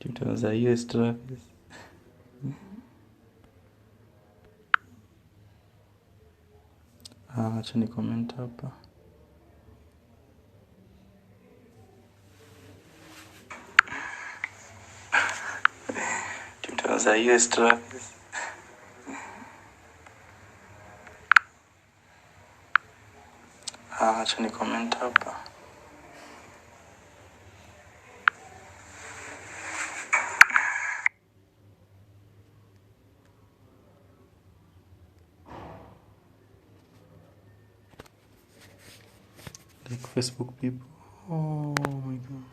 Tutorials za AceTravis. Acha ni comment hapa. Tutorials za AceTravis. Acha ni comment hapa. Like Facebook people. Oh my god.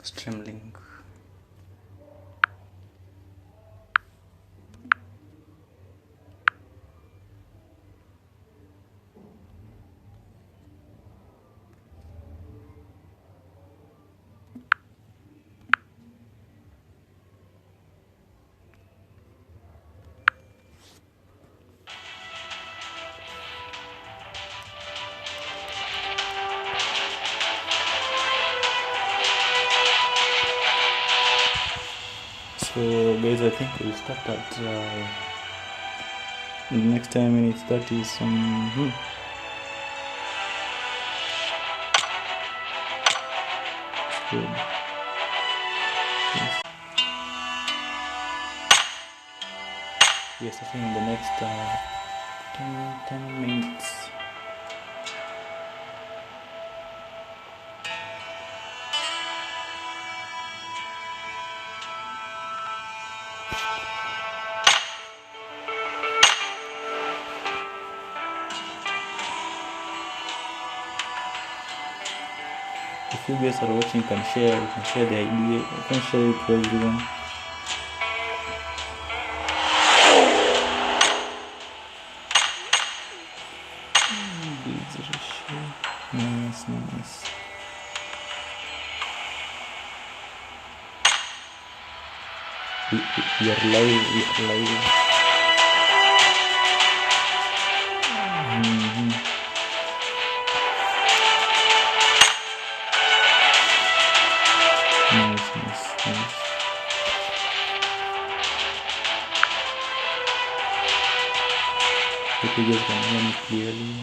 Stream link. So guys, I think we'll start at the next 10 minutes. That is good. Yes. Yes, I think in the next 10 minutes. If you guys are watching, you can share the idea, you can share it to everyone. Nice. We are live. Nice. Hope you guys can hear me clearly.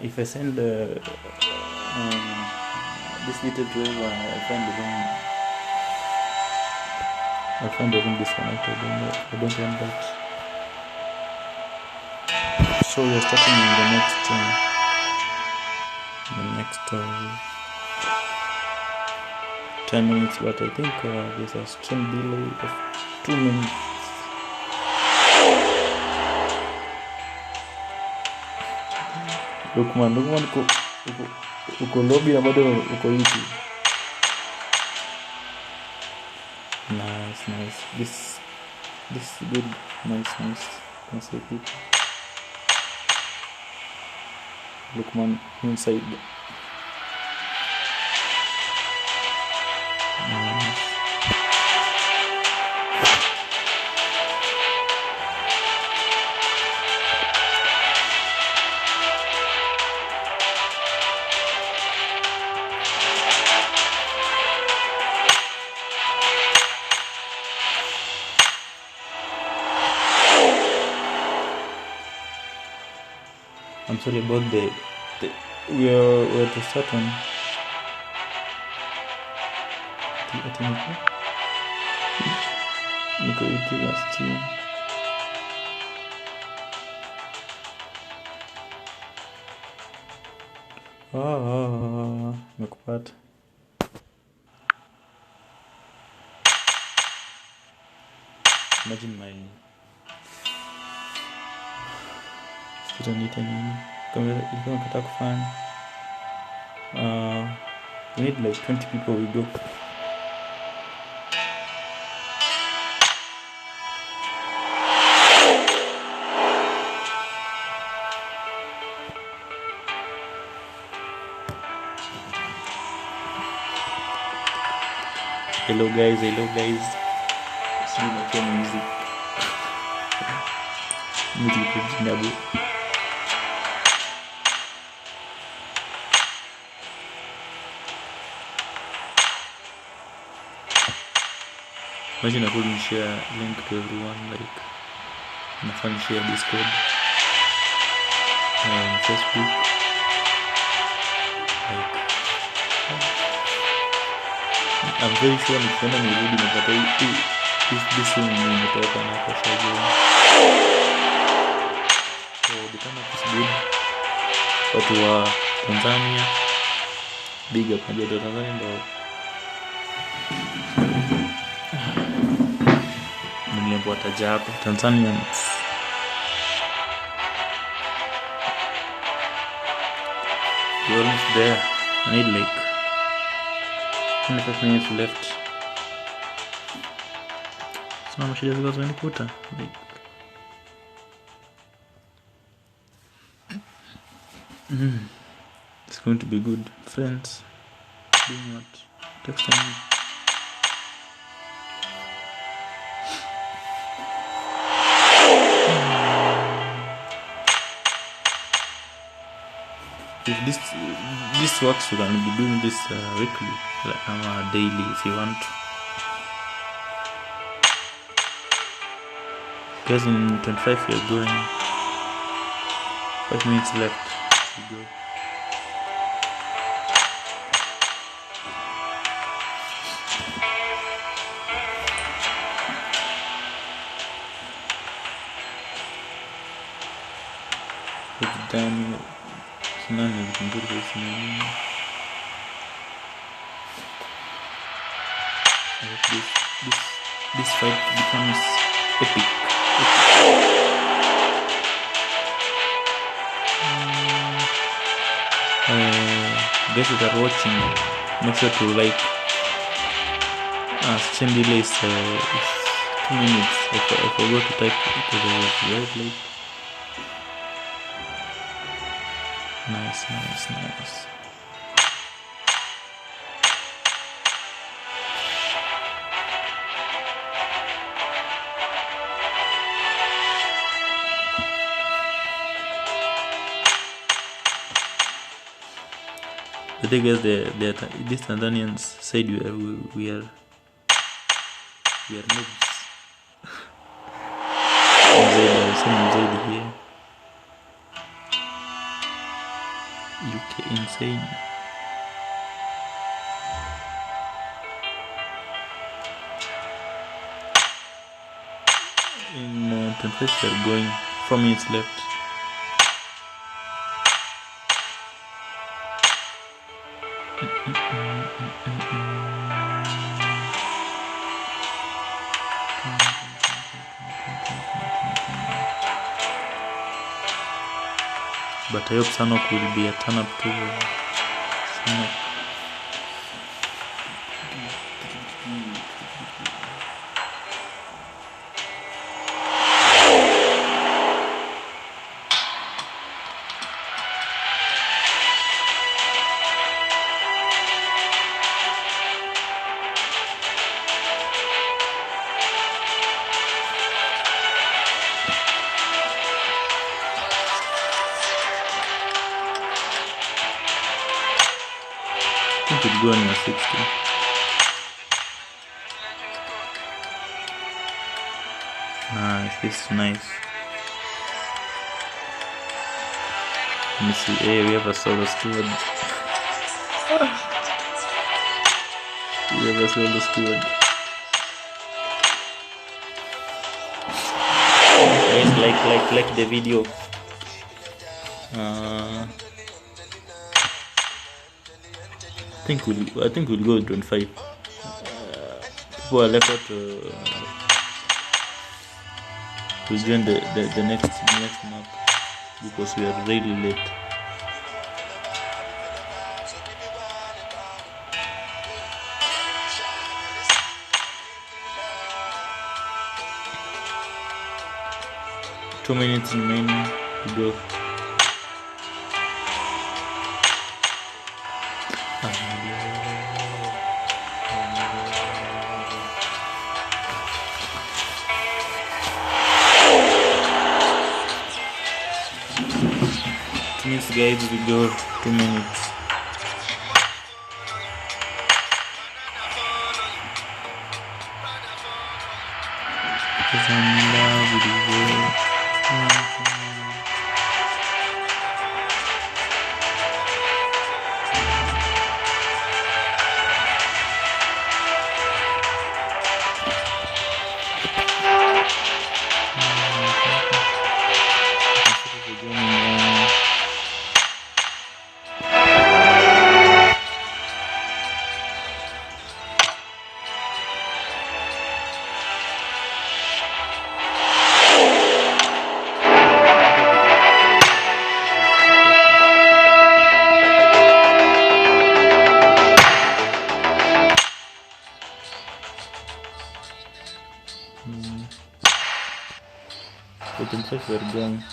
If I send this little driver, I find the wrong disconnected. I don't want that. So we're starting in the next 10 minutes, but I think there's a stream delay of 2 minutes. Lukman uko lobby na bado uko YouTube. Nice. This is good. Nice. Can see people. Lukman inside. I'm sorry about the we're to start on Niko YouTube stream. Nimekupata. Imagine my nita nini kama ilikuwa nataka kufanya. We need like 20 people. We go. Hello guys. See my phone music. Music kujinabu. Imagine I couldn't share link to everyone, like nafanya share Discord and Facebook, like I'm very sure nikienda nirudi napata this one nimetoka na kwa shaji. So the time is good. Watu wa Tanzania, big up na joto Tanzania ndo wataja hapa Tanzanians. We're almost there. I need like 25 minutes left. Sina mashida zile zinanikuta like it's going to be good. Friends doing what? Texting me. If this works, you can be doing this weekly, like daily if you want. Guys, in 25 we are going. 5 minutes left to go. It's done. None of them good with me. I hope this fight becomes epic. Guys that are watching, make sure to like. Stream delay is 2 minutes. I forgot to type because I was very late. Nice. The thing is, these Tanzanians said we are noobs. Mzedi here. UK insane. In 25 we are going. 4 minutes left. But I hope Sanok will be a turn up too. Sanok. I think it's going on 60. Nice, this is nice. Let me see. Hey, we have a solo steward. We have a solo steward. Guys, like the video. I think we'll go 25. People are left out to join the next map because we are really late. Two minutes remaining to go. Means guys, we go 2 minutes. We can check we're going.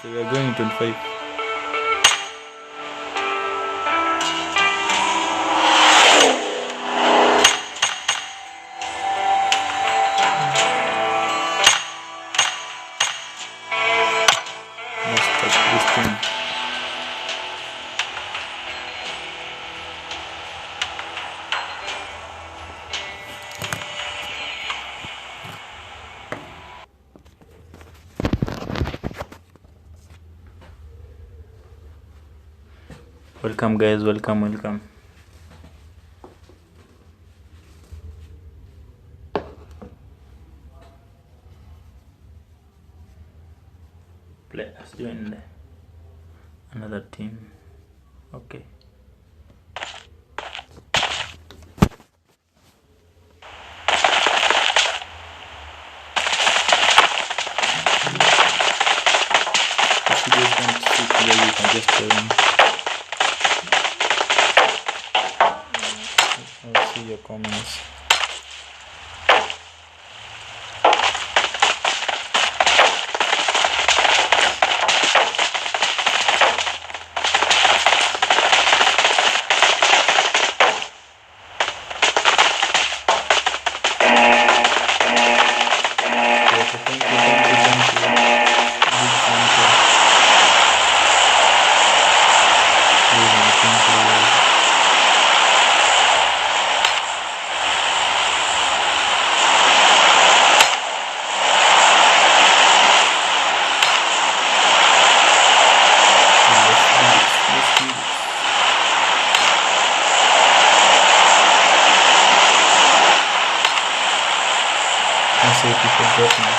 So we are going 25. Welcome guys, welcome. Let's join another team. Okay. If you guys want to speak here, you can just join. I'll see your comments. If you forgot my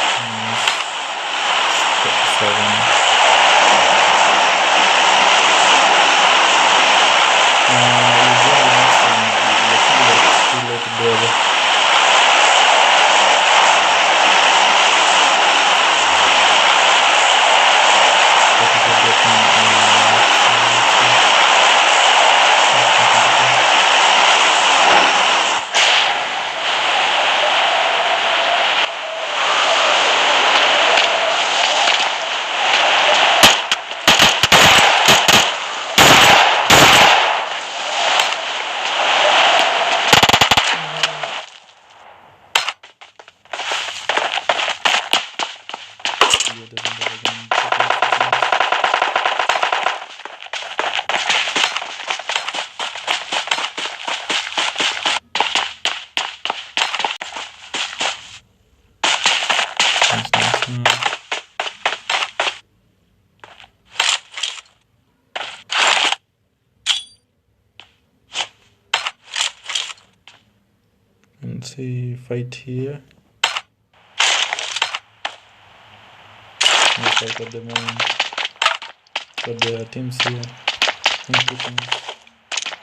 can see fight here. No fight at the moment, but there are teams here.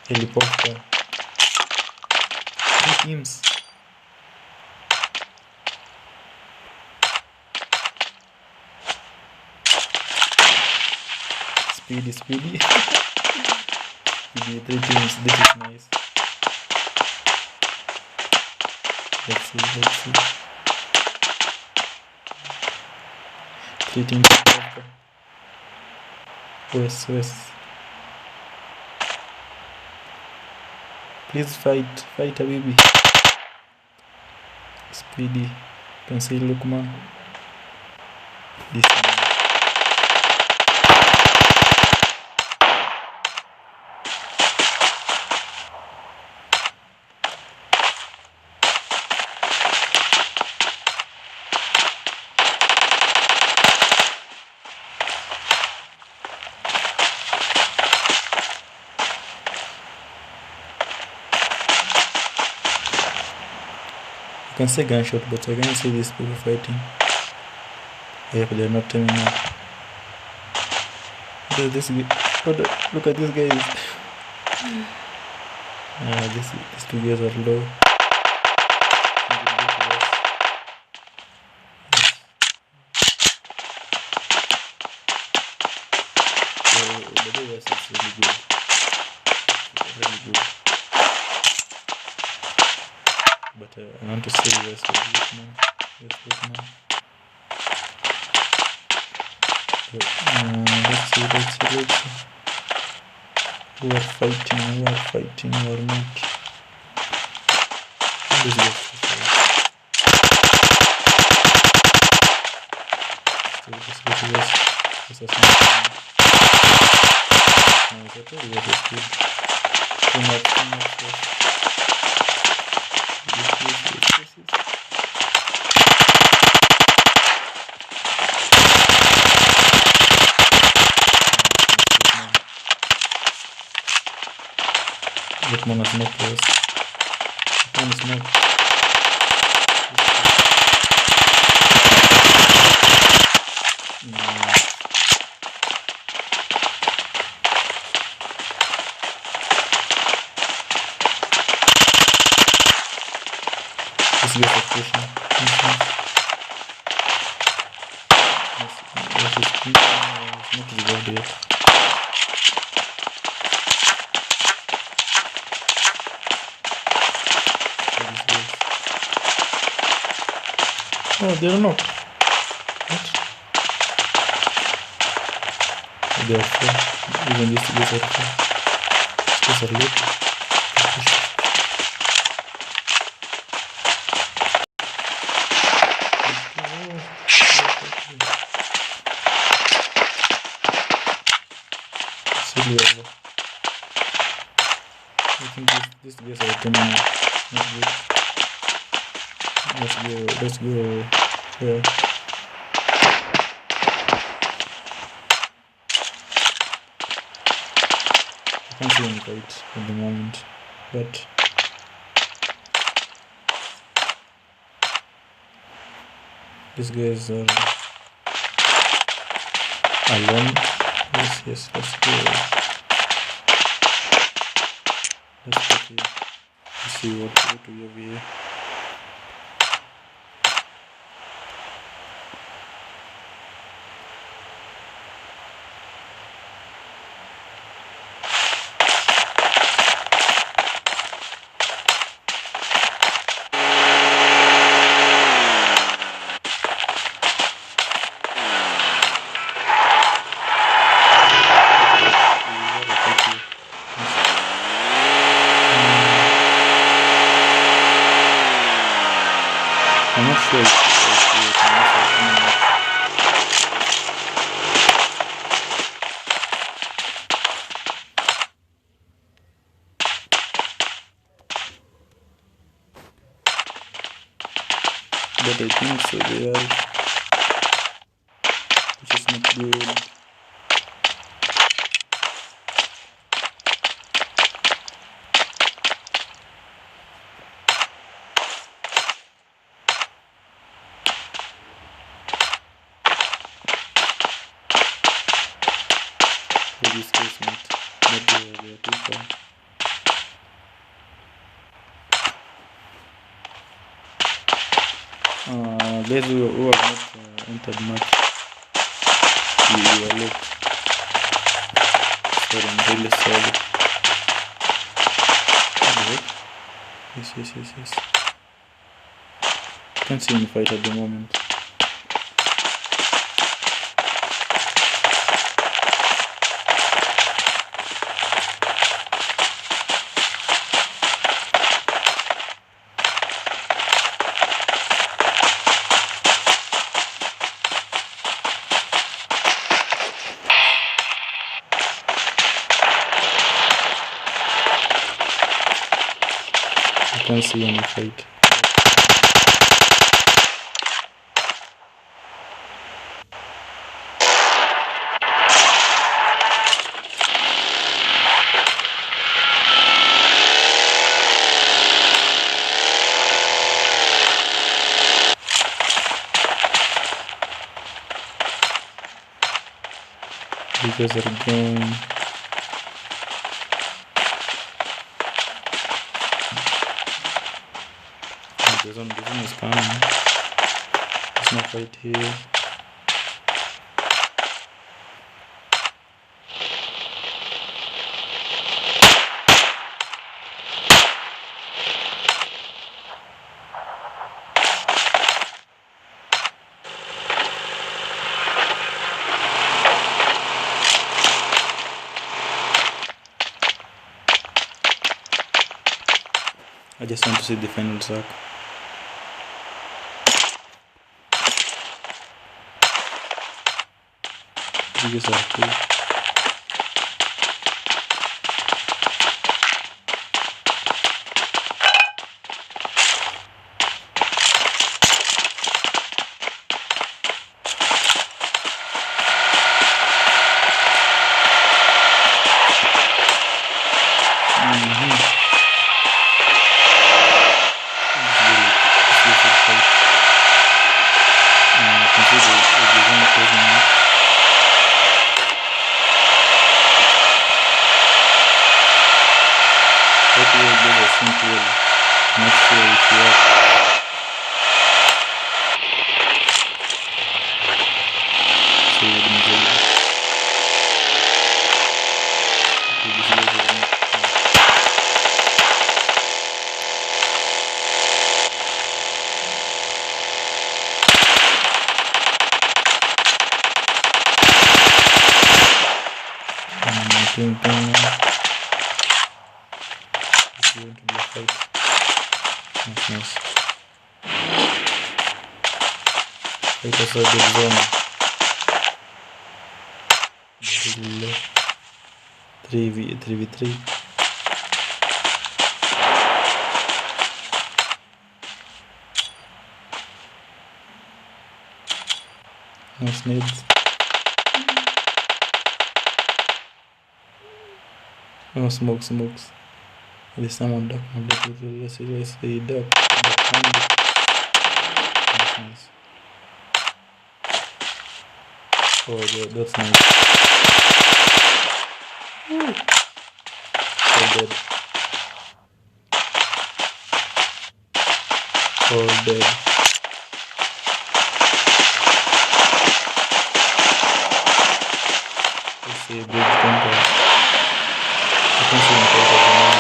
Helicopter. 3 teams. Speedy. Speedy, 3 teams. This is nice. Let's see. 3 teams. West. Please fight Habibi. Speedy. Can see Lukman. This one. I can see gunshot, but I can't see these people fighting. Yeah, but they're not turning up. Look at these guys. These 2 guys are low. The West is really good. But I want to say West with Lukman. Let's see. Who are fighting or not? This is Lukman has no place. Lukman is not. This guy's pushing. Not resolved yet. Oh, they're not. What? They are full. Even these guys are full. These are late. Silly. I think these guys are coming out. Not good. Let's go. Yeah. I can't see any fights at the moment, but these guys are alone. Yes, let's go. Let's see what we have here. I'm not sure but I think so they are, which is not good. Guys who have not entered much, you are late. Sorry, I'm really sorry. Yes. Can't see any fight at the moment. I can't see any fight. You guys are going. This one is coming. There's no fight here. I just want to see the final track. These are cool. Nice. It was a good zone. 3v3. Nice nades. No smokes. There's someone duck. Let's see duck. Nice. Oh, that's nice. Woo. All dead. Let's see a big contest. I can see him take over now.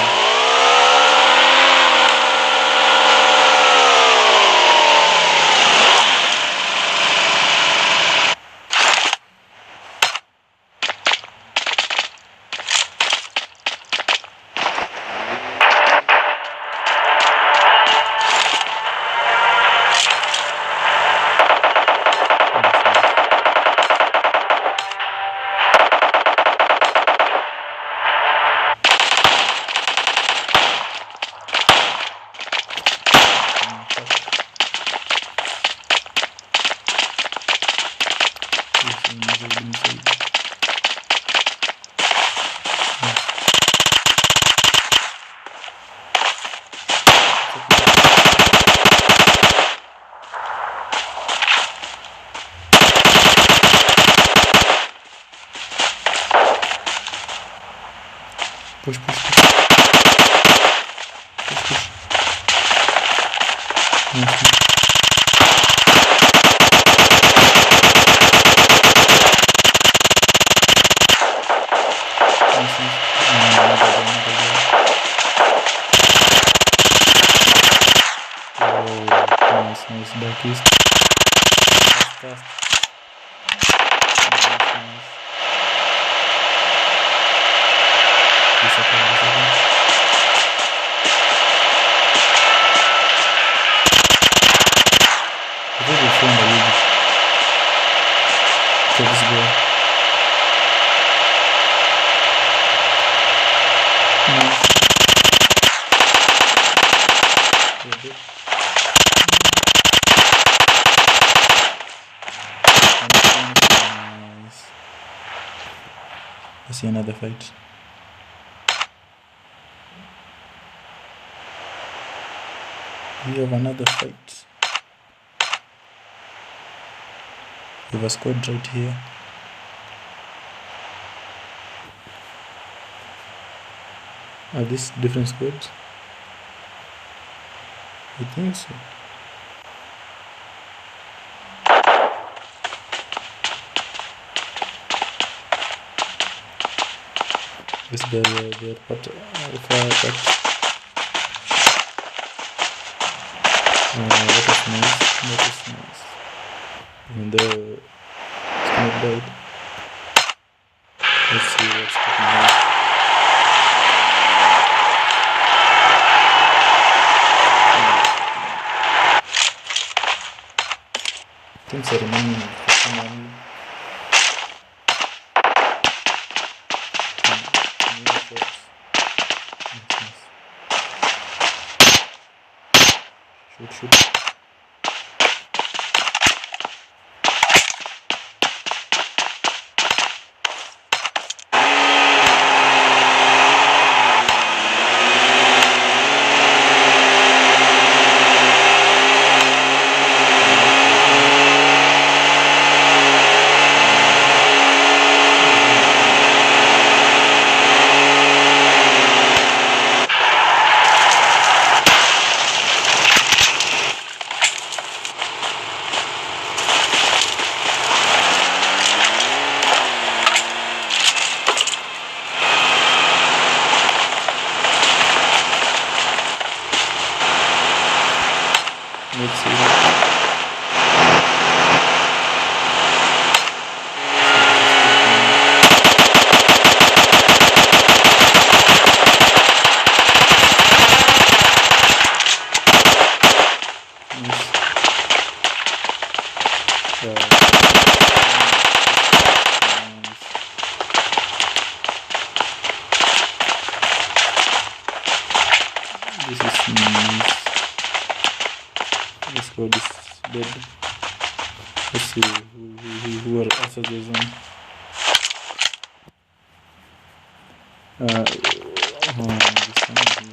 Push. southeast. Fast. Second. I think we'll find a little. Okay, let's go. Nice. Nice. Let's see another fight. We have another fight. We have a squad right here. Are these different squads? I think so. This they're part of that is nice. Even though it's not died. Let's see what's happening here. Things are remaining for someone. Shoot. Let's see. This is nice. This squad is dead. Let's see who are after this one. This one is here.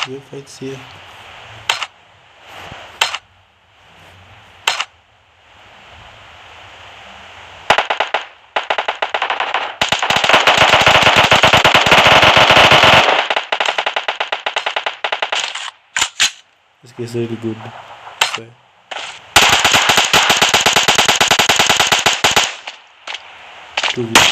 We fights here. This guy is really good. So, two views.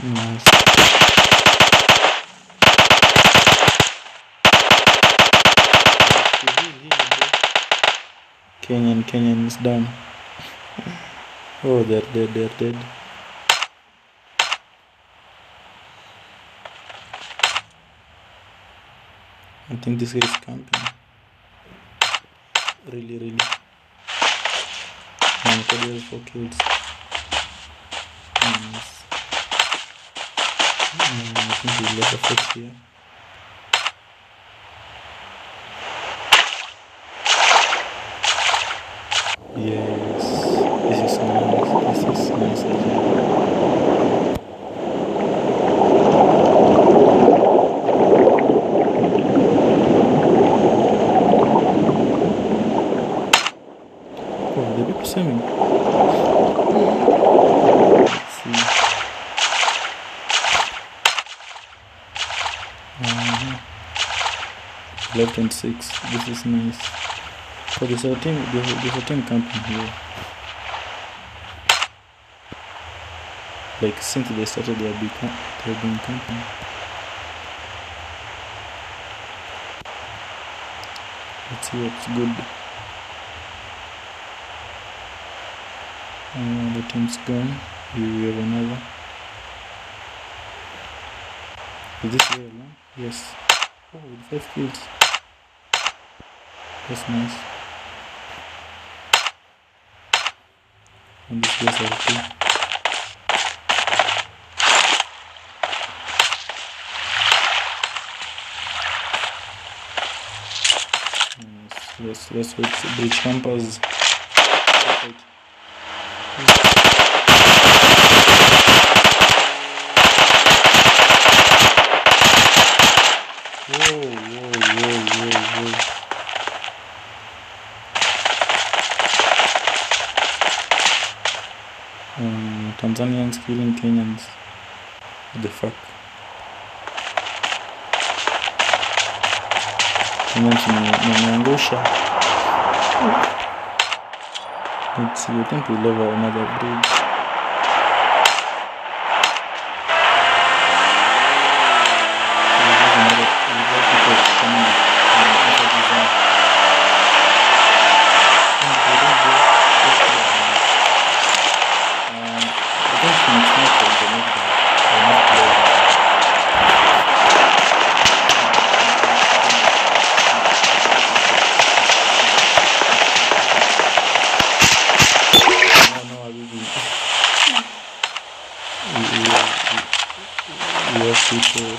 Nice. Kenyan is done. Oh, they're dead. I think this guy is camping. Really. Nobody has 4 kills. Nice. I think he left a foot here. Yes, this is nice. Oh, the people swimming. left and 6. This is nice. So there's a team camping here. Like since they started they've been camping. Let's see what's good. The team's gone. We have another. Is this real? Huh? Yes. Oh, with 5 kills. That's nice. And this guy's also. Let's wait. Bridge campers. Whoa. Tanzanians killing Kenyans. What the fuck? Kenyans nimeangusha. Let's see, I think we'll have another bridge. People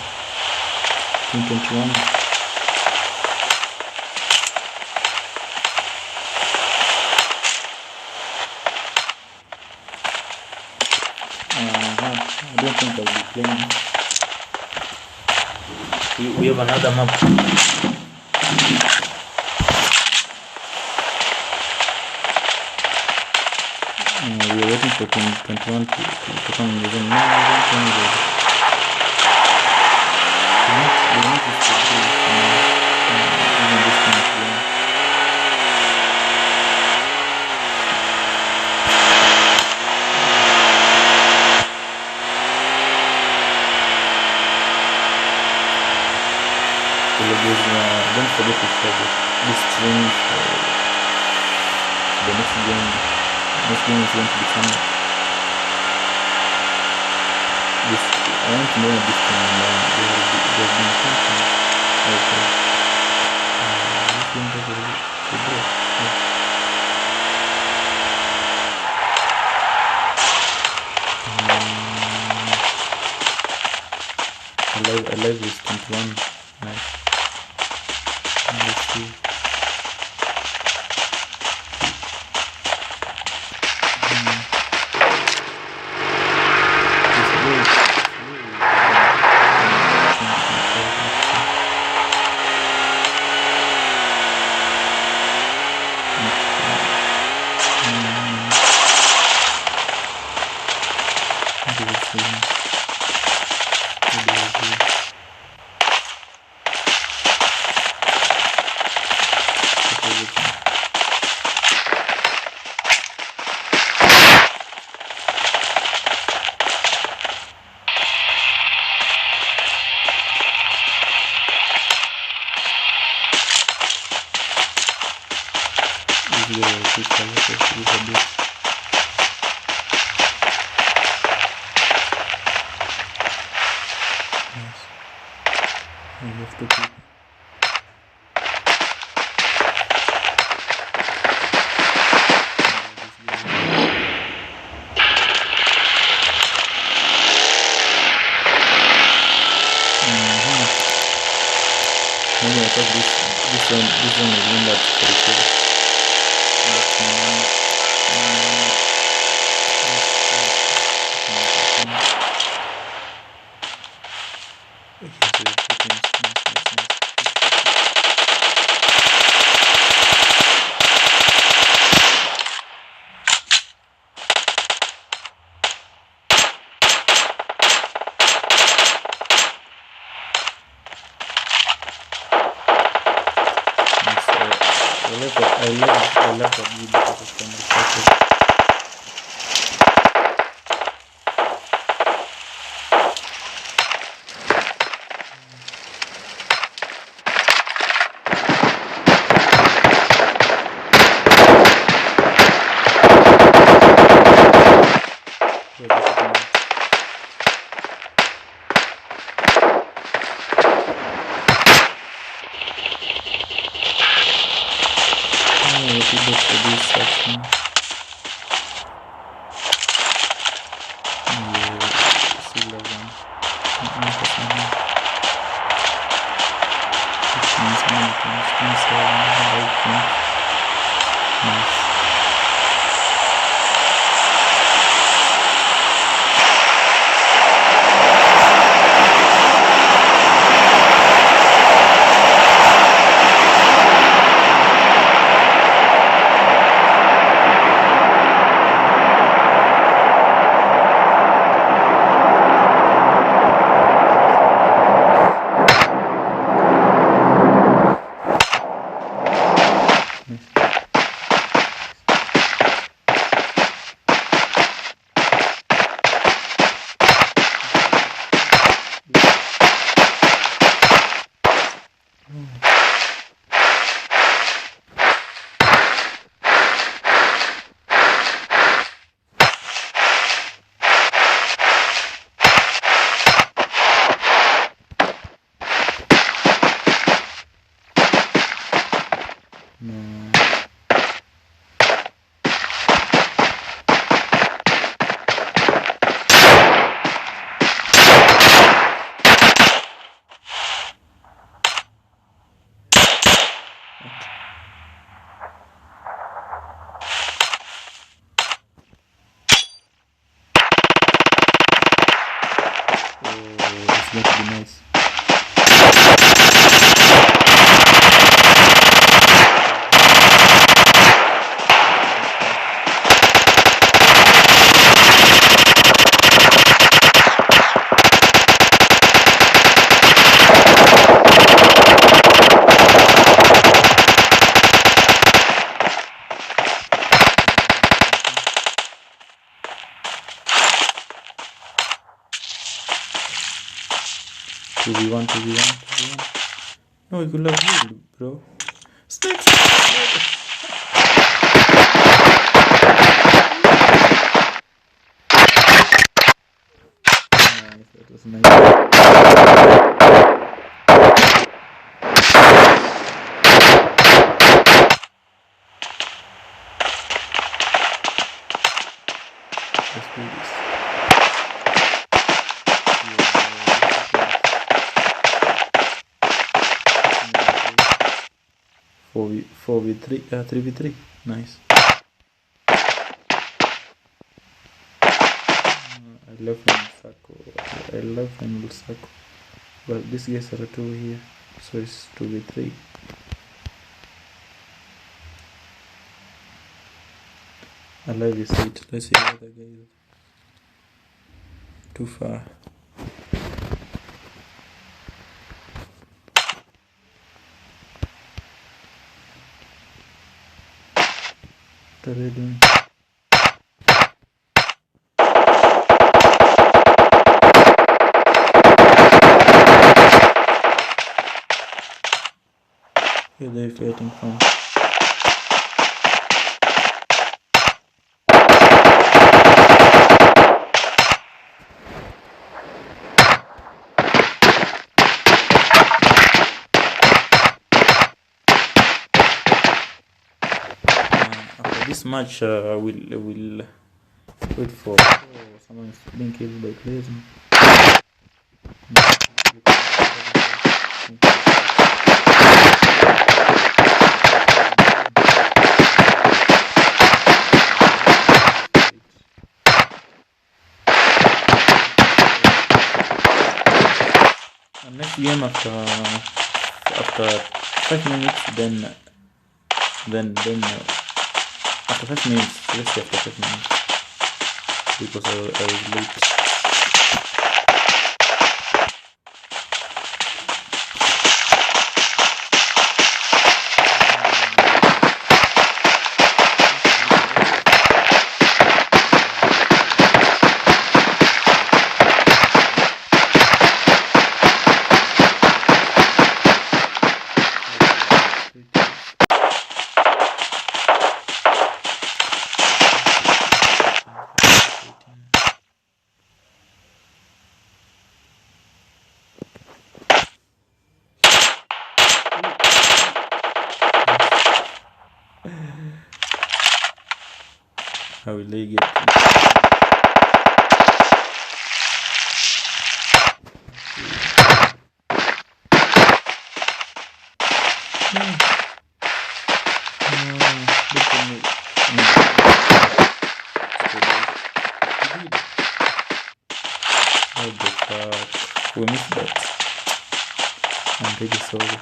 2021. I don't think I'll be playing. We have another map. We are waiting for 2021 to come in. Don't forget to share this stream for the next game. Next game is going to be coming. I want to know this time there's been something. Okay. This game is a break. I like this 21. Nice. Let's see. This one is in that I love Pubg because of camel cycle. It's going to be nice. To be one. No, you could have healed, bro. Snakes! Nice, that was nice. Let's do this. 4v3, 3v3. Nice. I love when we'll circle. But these guys are 2 here, so it's 2v3. I love this seat. Let's see what the guy is. Too far. What are they doing? Where are they fighting from? This match will wait for someone is being killed by players. Next game after 5 minutes, then after 5 minutes, let's say after 5 minutes, because I was late. How will they get what the fuck? We missed that. I'm really sorry.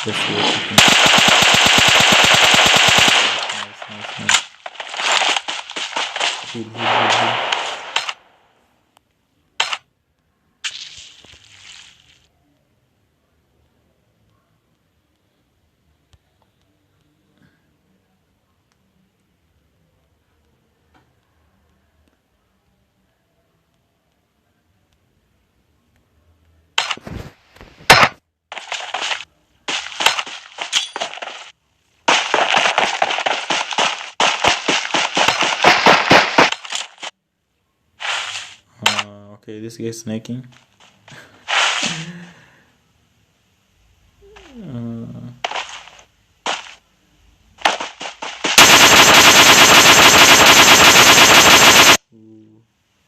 Let's see what we can. Nice. Heal. Okay, this guy's snaking.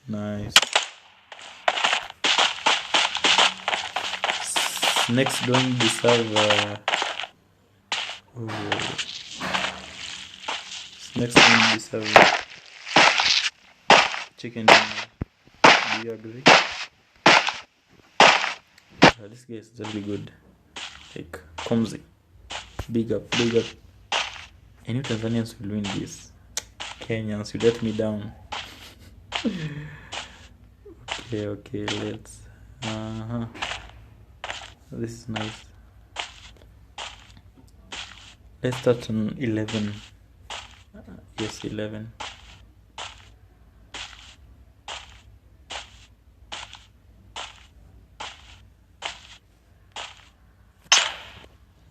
Nice. Snakes don't deserve. Snakes don't deserve chicken dinner. Do you agree? This guy is really good. Like, clumsy. Big up. I knew Tanzanians will win this. Kenyans, you let me down. Okay, let's. This is nice. Let's start on 11. Yes, 11.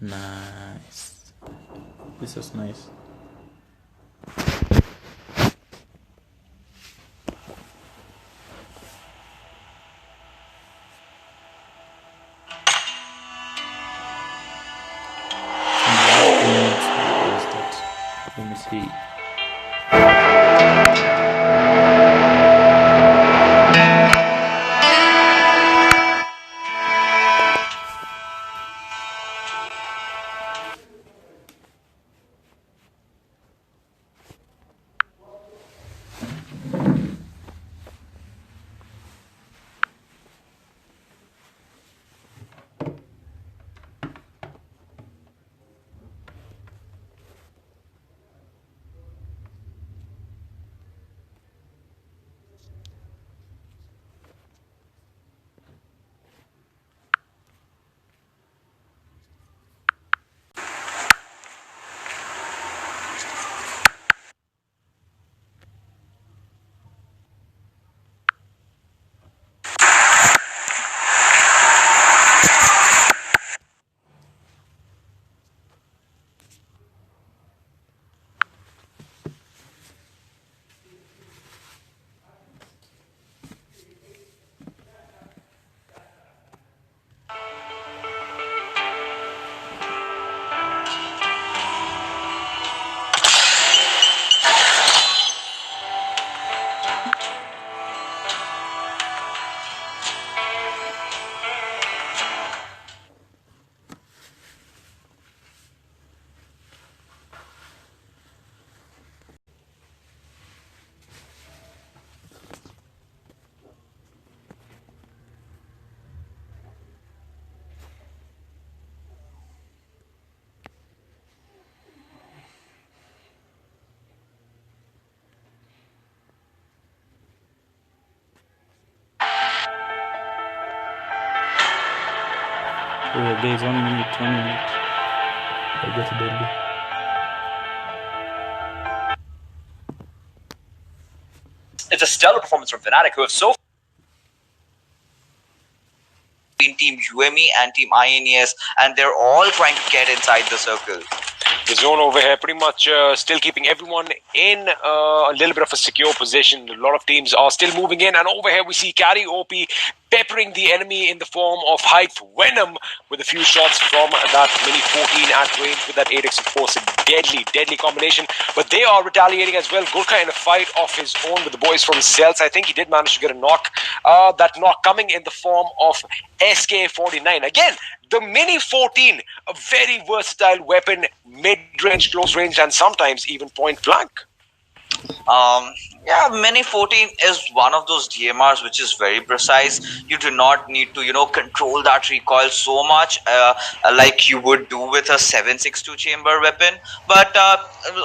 Nice. This is nice. Let me see. Guys, 1 minute. I get to Delhi. It's a stellar performance from Fnatic, who have so far been Team UME and Team INES, and they're all trying to get inside the circle. The zone over here pretty much still keeping everyone in a little bit of a secure position. A lot of teams are still moving in, and over here we see Carry OP peppering the enemy in the form of Hype Venom with a few shots from that Mini 14 at range with that 8x force. A deadly combination, but they are retaliating as well. Gurkha in a fight of his own with the boys from Cells. I think he did manage to get a knock. That knock coming in the form of SK49. Again, the Mini 14, a very versatile weapon, mid-range, close range, and sometimes even point blank. Yeah, Mini 14 is one of those DMRs which is very precise. You do not need to, control that recoil so much like you would do with a 7.62 chamber weapon. But a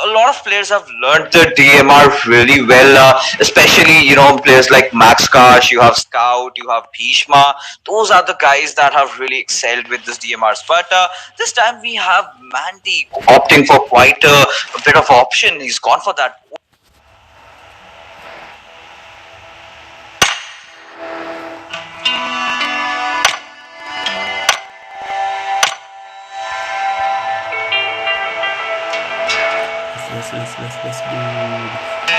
lot of players have learned the DMR really well, especially, players like Max Karsh, you have Scout, you have Bhishma. Those are the guys that have really excelled with this DMRs. But this time we have Mandy opting for quite a bit of option. He's gone for that. Let's do it.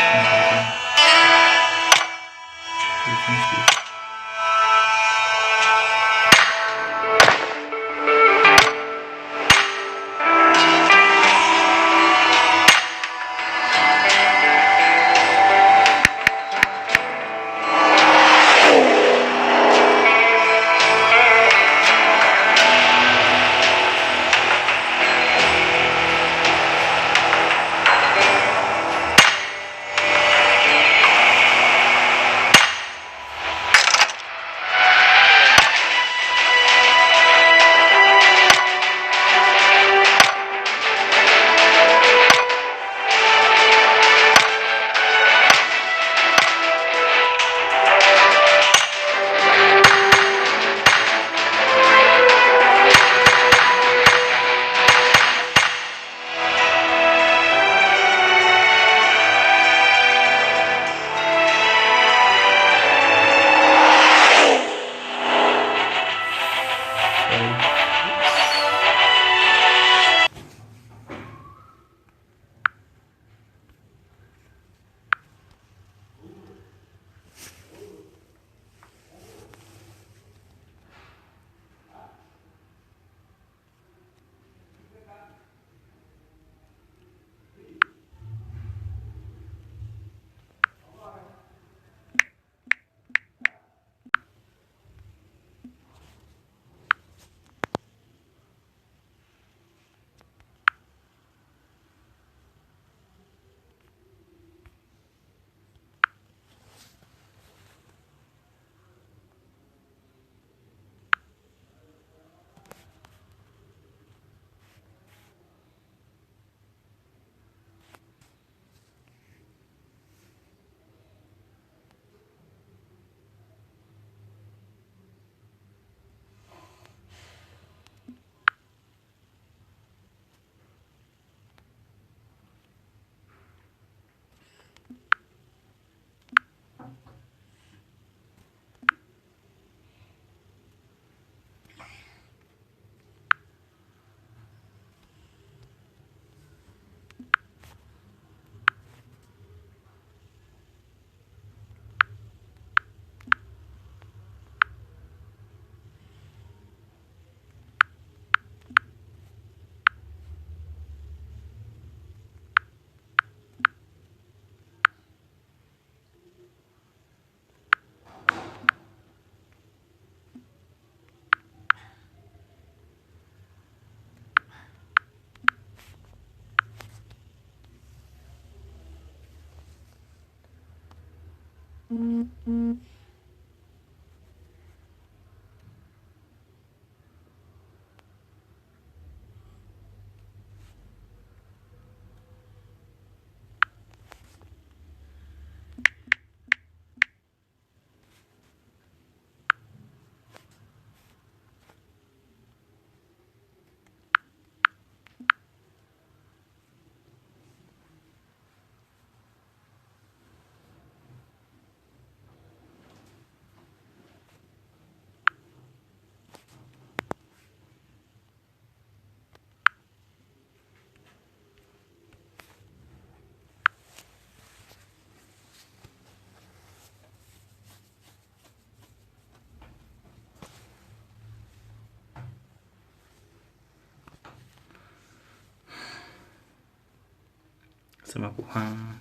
sema kuhama.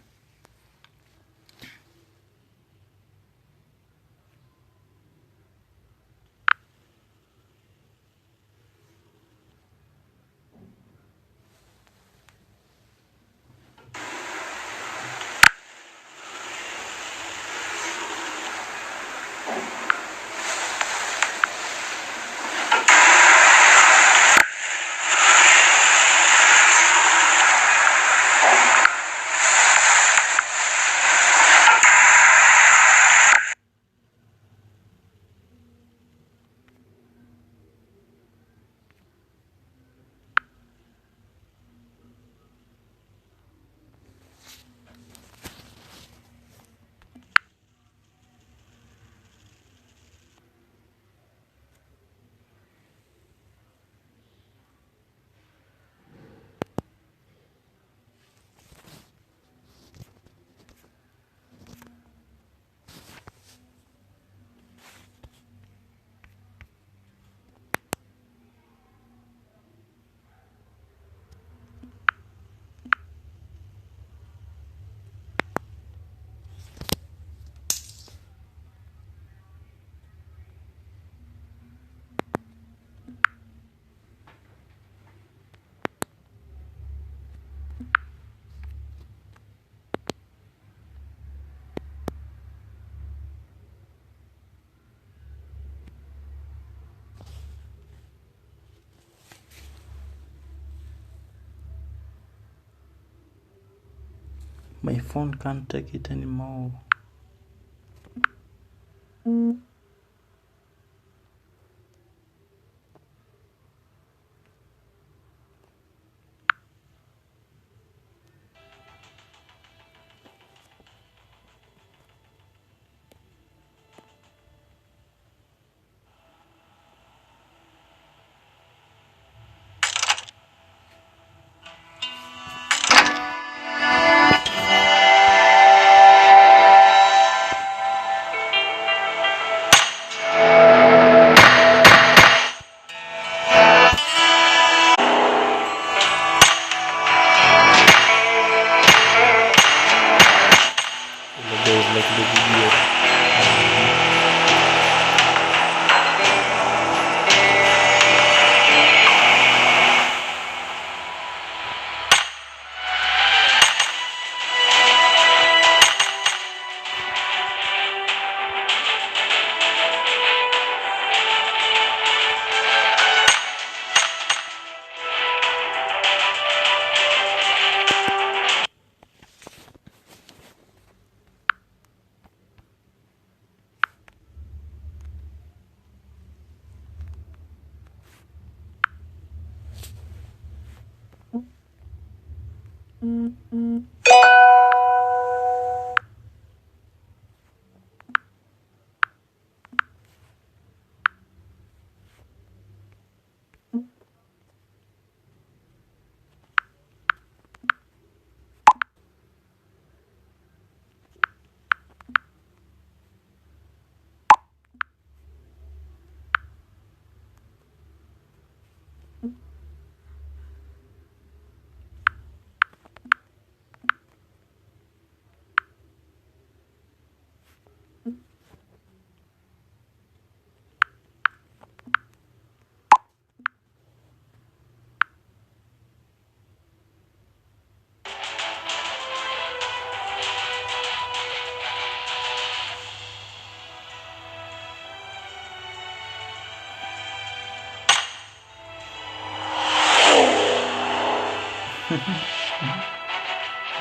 My phone can't take it anymore. There's like the video.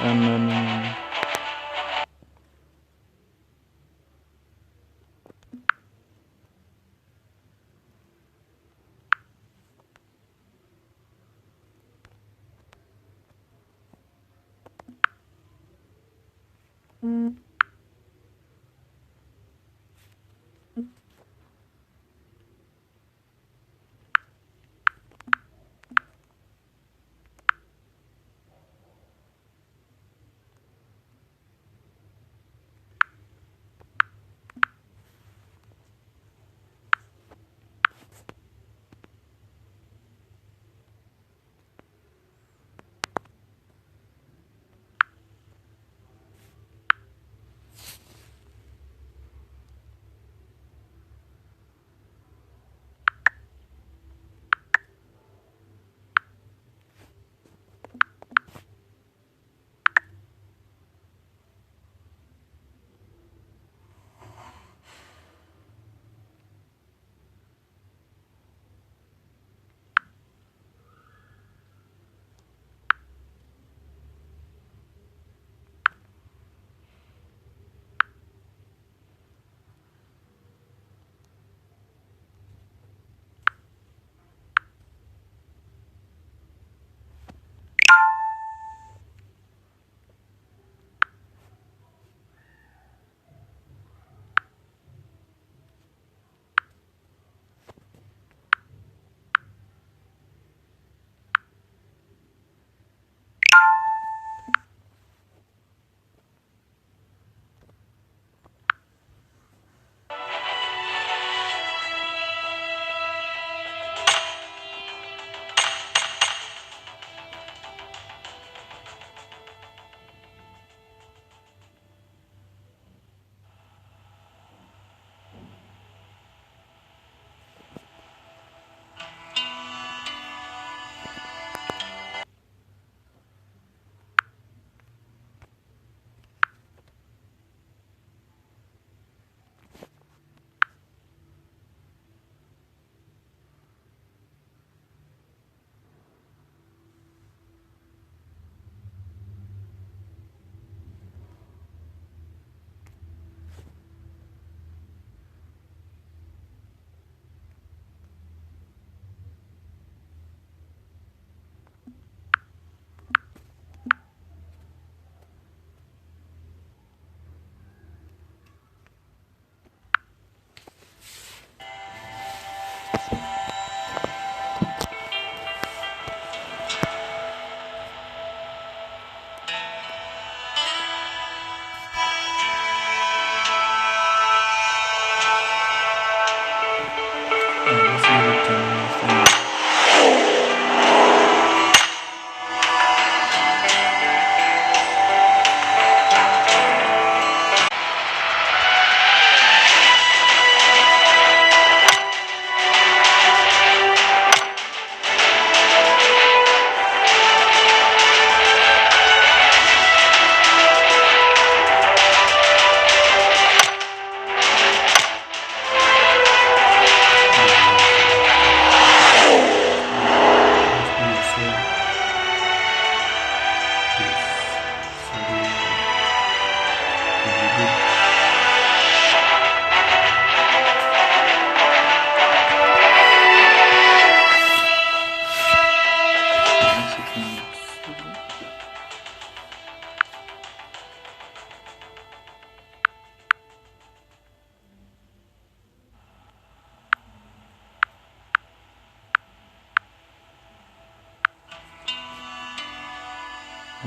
No.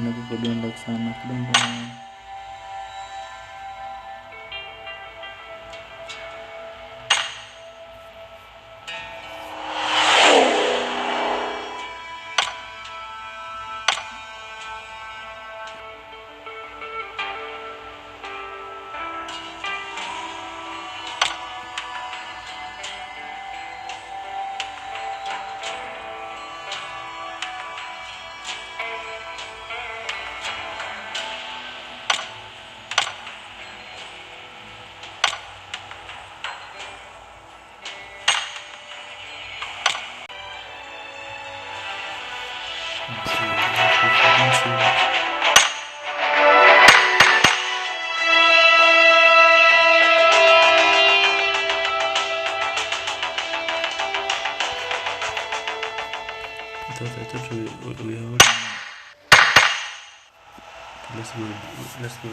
Nakukudunda sana kudunda. I thought we already. Let's go. Let's go.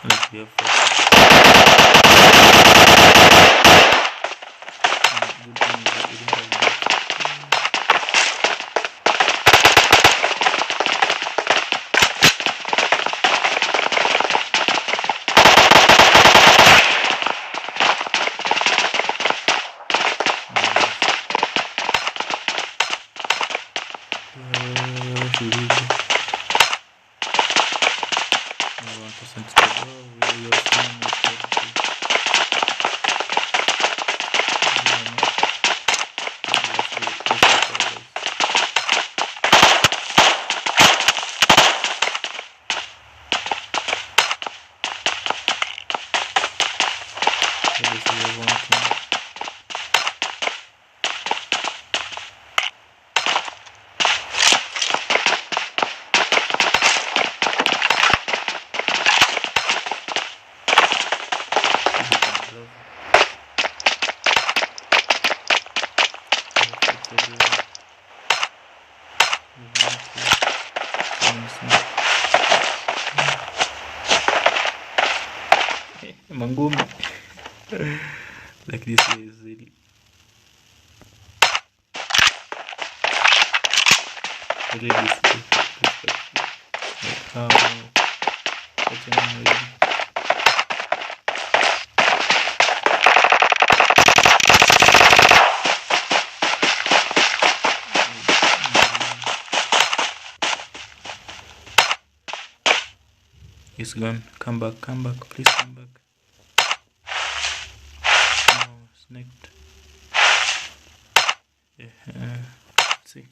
Like we have good thing is that we don't have that. Should we go? 1% stable. We are seeing Mangumi. Like this is really difficult. Like how such an amazing. He's gone. Come back, please come back. No, snaked. Yeah, let's see.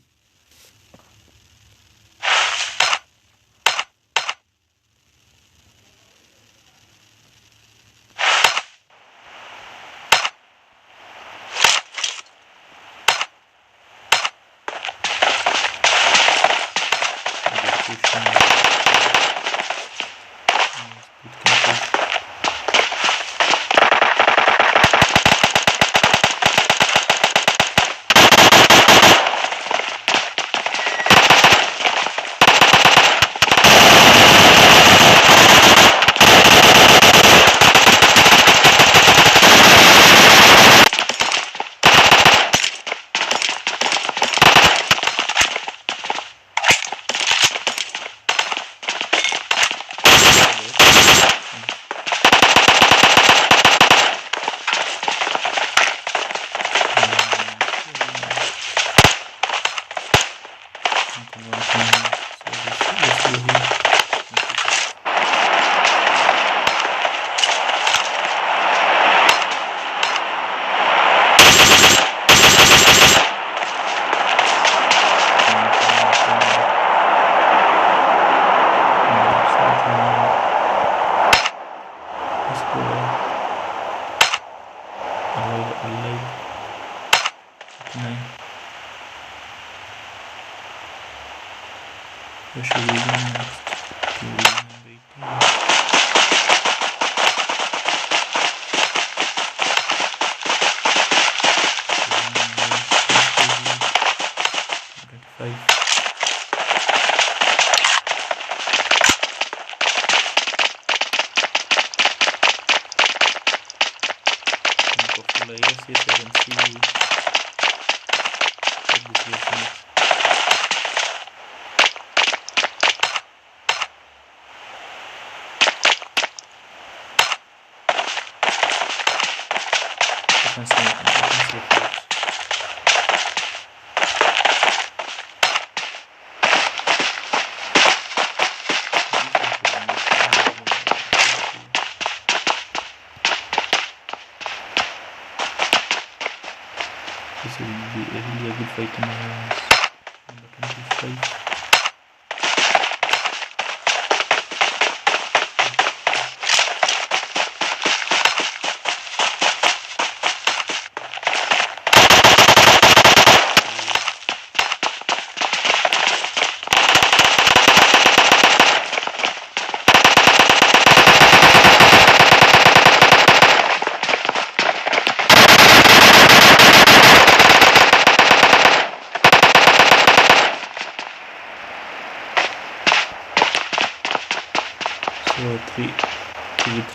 Where should we go next? To number 18. Yes, I can see publication. I can see it. This will be really a good fight in number 25. So 2v3.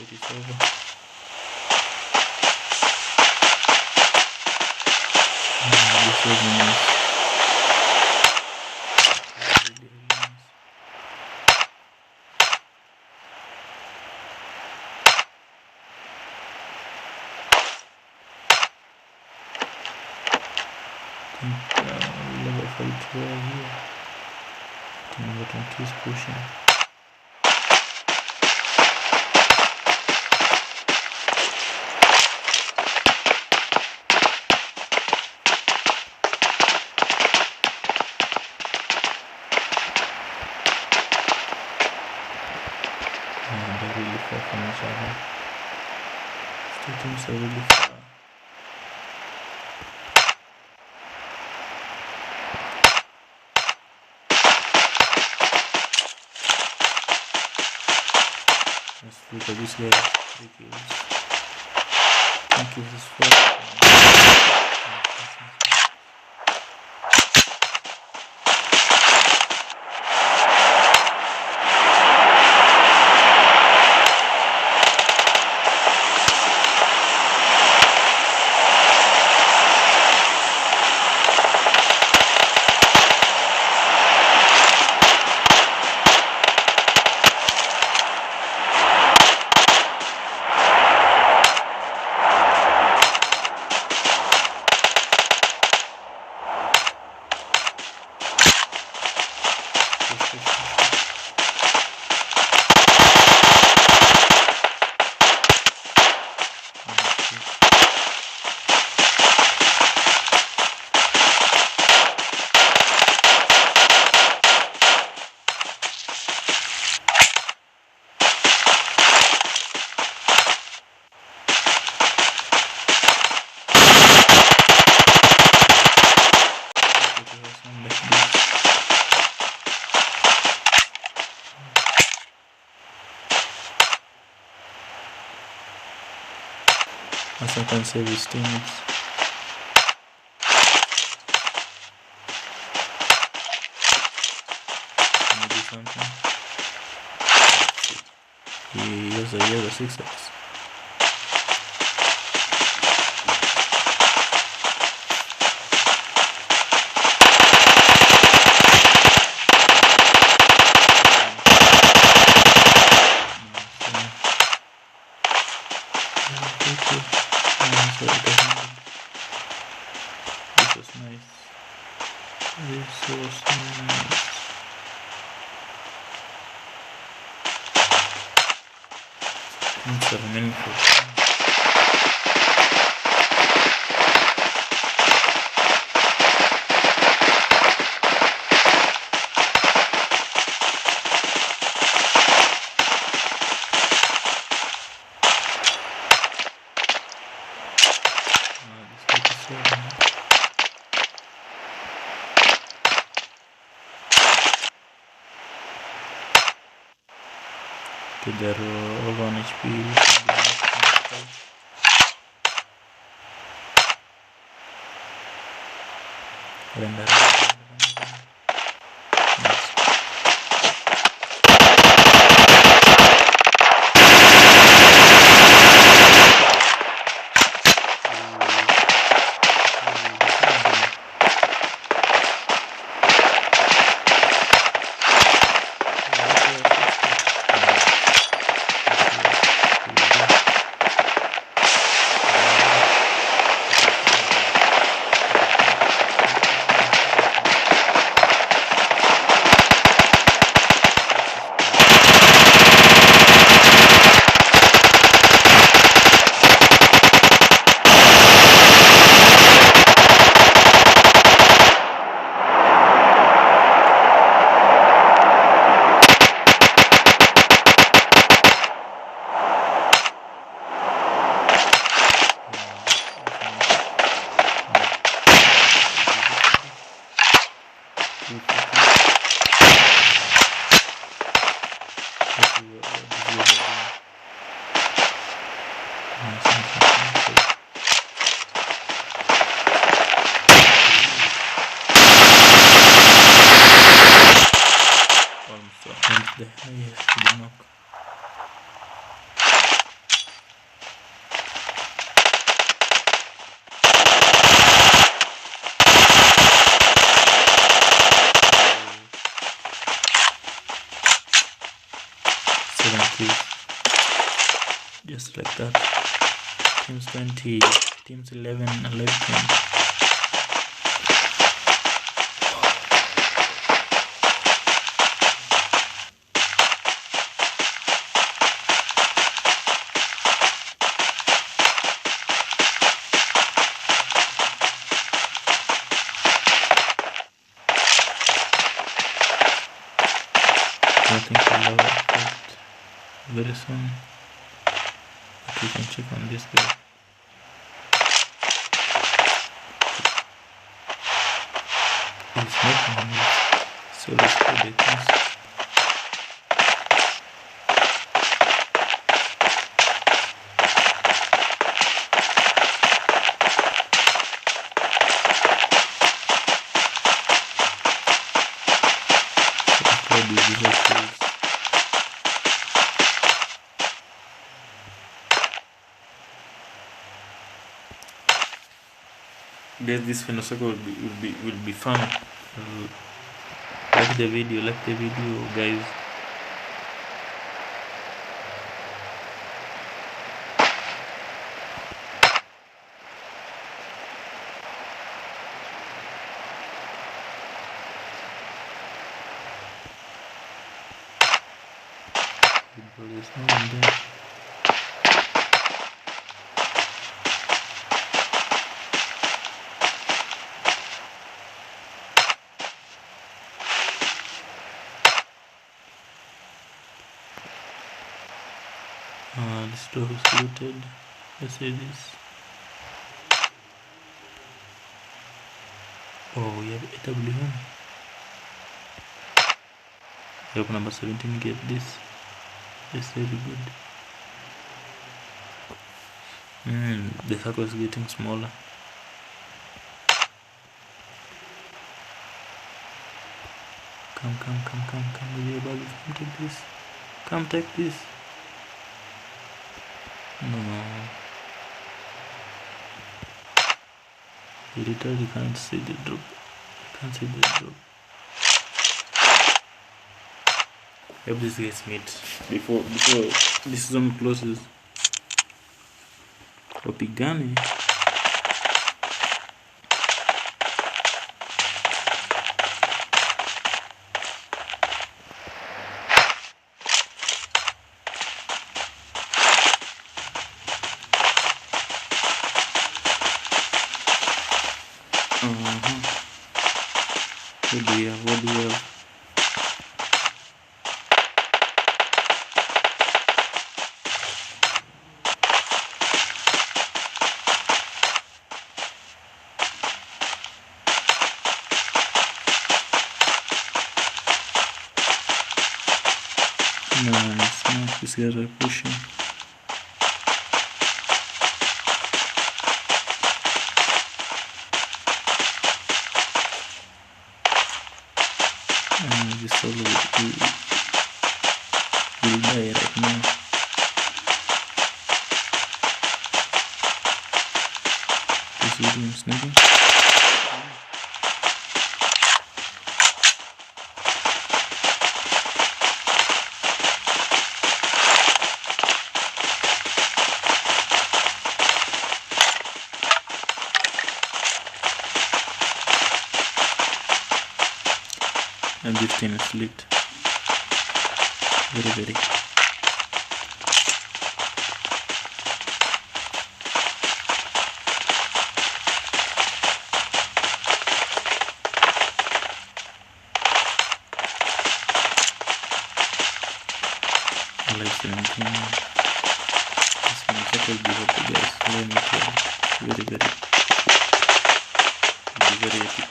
It is over. This was nice. Really nice. Level 5 here. Number 20 is pushing. They're really far from each other. Two teams are really far. Let's look at this guy. 3 kills. 10 kills is 4. As I can save his teammates. Can you do something? He has a 6x. This was nice. This was nice. It's a meaningful. They're all on HP. Render. Almost the highest knock. Just like that. Teams 20, teams 11, 11. I think I'll lower it very soon. But we can check on this guy. He's not on this. So let's put it in. Guys, this final circle will be fun. Like the video, guys. There's no one there. This door is looted. Let's say this. Oh, we have AWM. I hope number 17 get this. That's very good. The circle is getting smaller. Come with your bag. Come take this. Come take this. No. He literally can't see the drop. I hope this gets meet before this zone closes. Wapigane. What do you have? Nice. These guys are pushing. This solo will die right now. This video is sneaking. And this team is lit. Very. I like 17. This one is supposed to be hot, guys. Let me tell you. Very epic.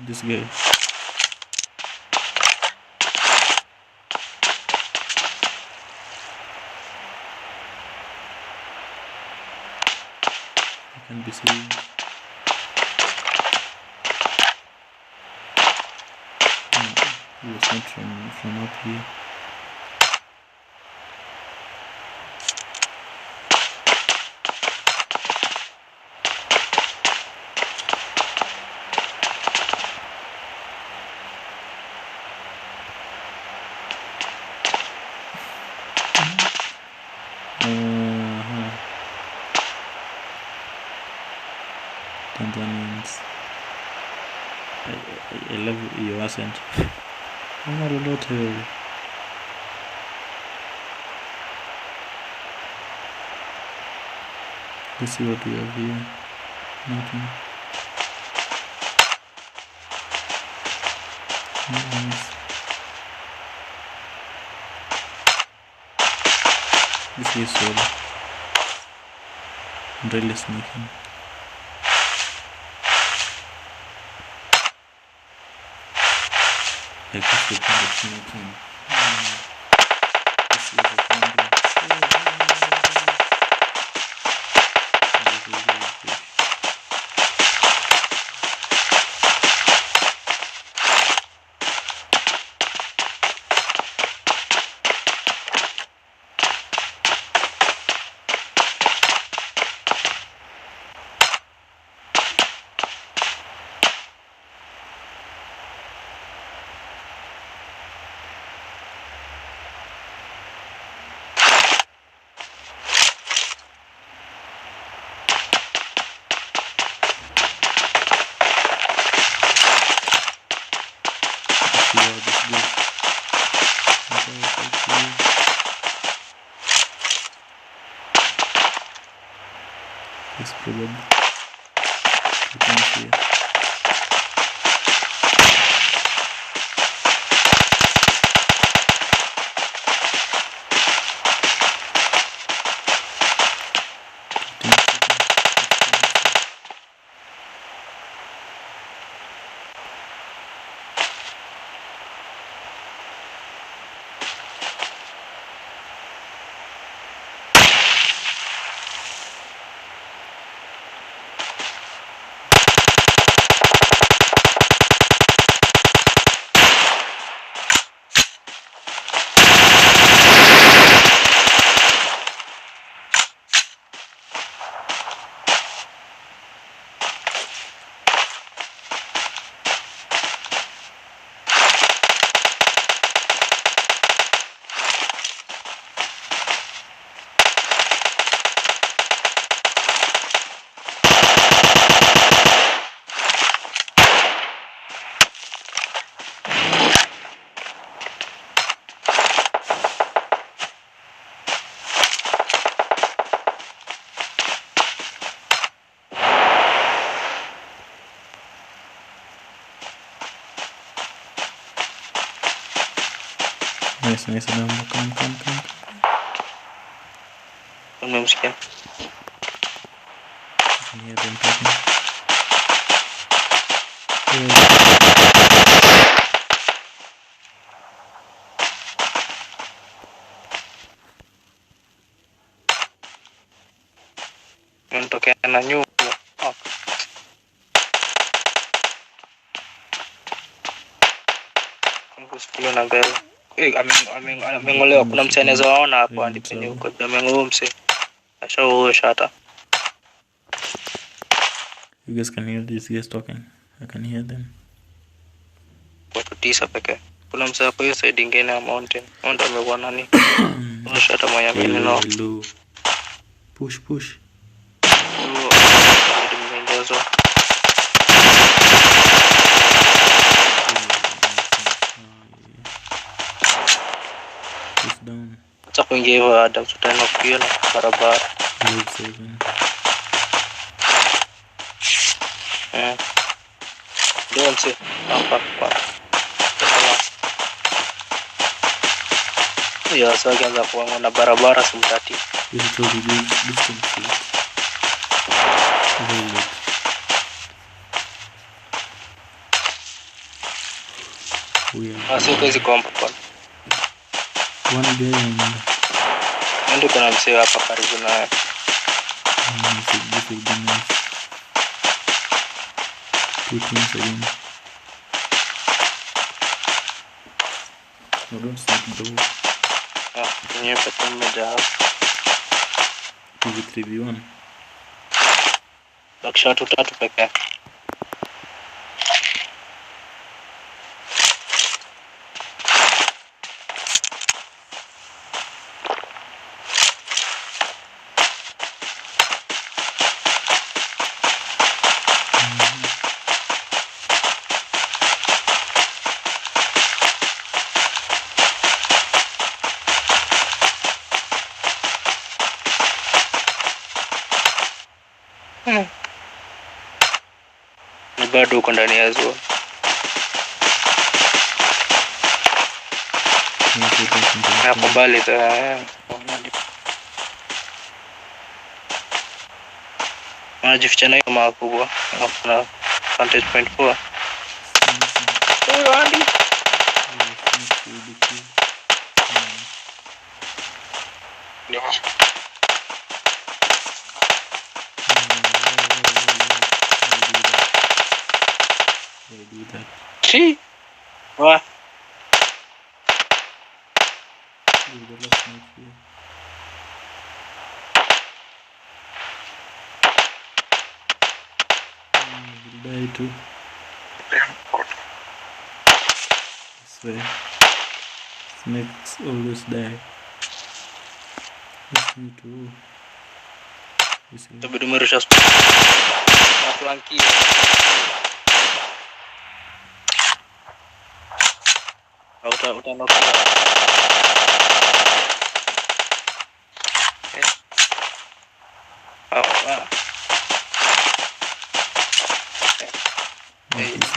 This guy. I can be seen. He was not from up here. Tanzanians. I love your accent. I'm not a lot here. Let's see what we have here. Nothing. Nice. This is solo. Really sneaking. I guess we can get sneaking. This is a friendly. It's probably you can see it. Nice, come. Umemsikia? You can hear them talking. Unatokea na nyuma. Ngusikia na mbele. Amengolewa, kuna mtu anaweza waona hapo hadi penye huko. Amengolewa mse. Ashao shata. You guys can hear these guys talking. I can hear them. Watu 9 pekee. Kuna mse hapo hiyo side nyingine ya mountain. Ndio amekuwa nani? Shata moja mimi no. Push. Ndio down. Sasa kuingia hivyo Adam tutaenda kuiona barabara. Don't say hapa kwa. Ya sasa kianza kuona barabara simtati. This is totally distance. Sio kazi kompa kwa. One game. Ndio kuna msee hapa karibu na This will be nice. 2 teams again. No, don't sneak bro. kwenye pata mmoja hapo. Hivi 3v1. Bakisha watu 3 pekee. Bado uko ndani ya zone. Hapo mbali za wanajificha na hiyo mapa kubwa. Hapo na vantage point 4. Andy. See? What? Die too. This way. Snakes always die. This me too. This way. Tapi merusha na flanki. Utanoka.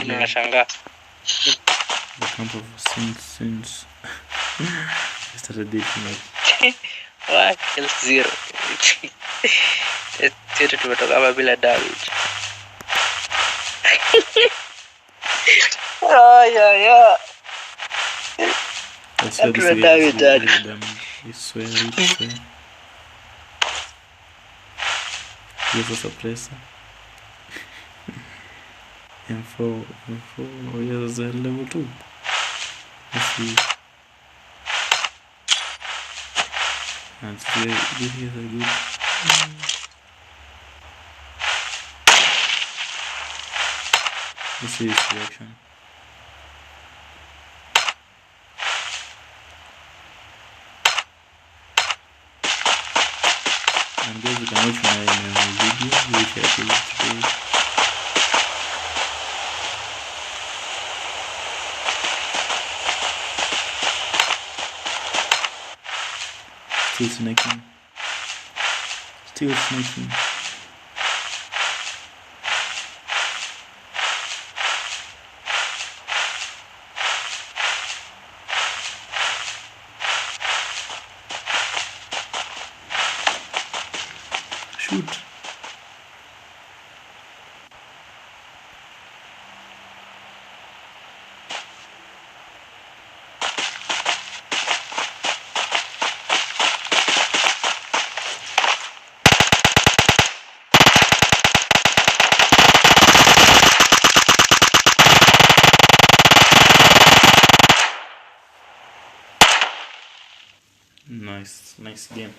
Nashangaa. The camp of since I started dating like What? Health 0. Sisi tumetoka hapa bila damage. Yeah. I swear this game I swear. Here's a suppressor. M4, here's a level 2. Let's see. And this is a good. This is reaction. And guys, you can watch my video which I uploaded today. Still snaking. Shoot. Nice game.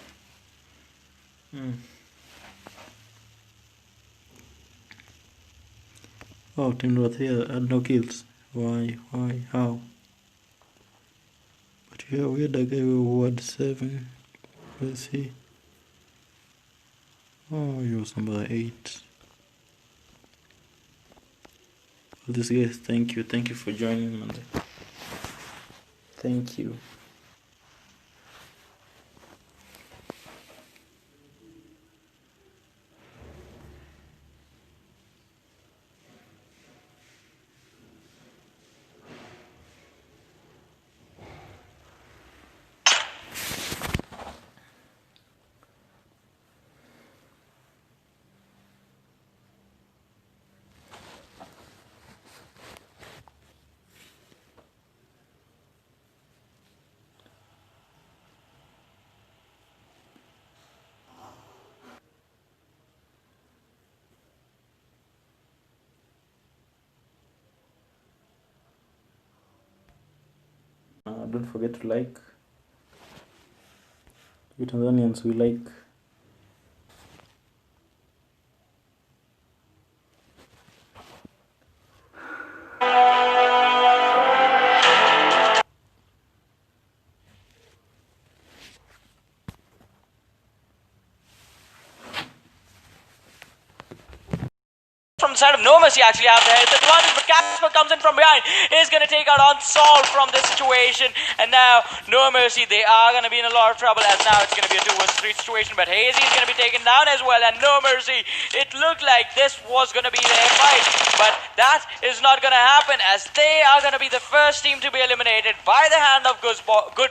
Oh, Team North here had no kills. Why, how? But here we had a guy who had 7. Let's see. Oh, he was number 8. Well, this guys, thank you for joining, man. Thank you. Don't forget to like. We Tanzanians, we like. From the side of No Mercy actually have the health advantage, but Casper comes in from behind, is going to take out Unsolved from this situation, and now No Mercy, they are going to be in a lot of trouble, as now it's going to be a 2 vs 3 situation, but Hazy is going to be taken down as well, and No Mercy, it looked like this was going to be their fight, but that is not going to happen, as they are going to be the first team to be eliminated by the hand of Good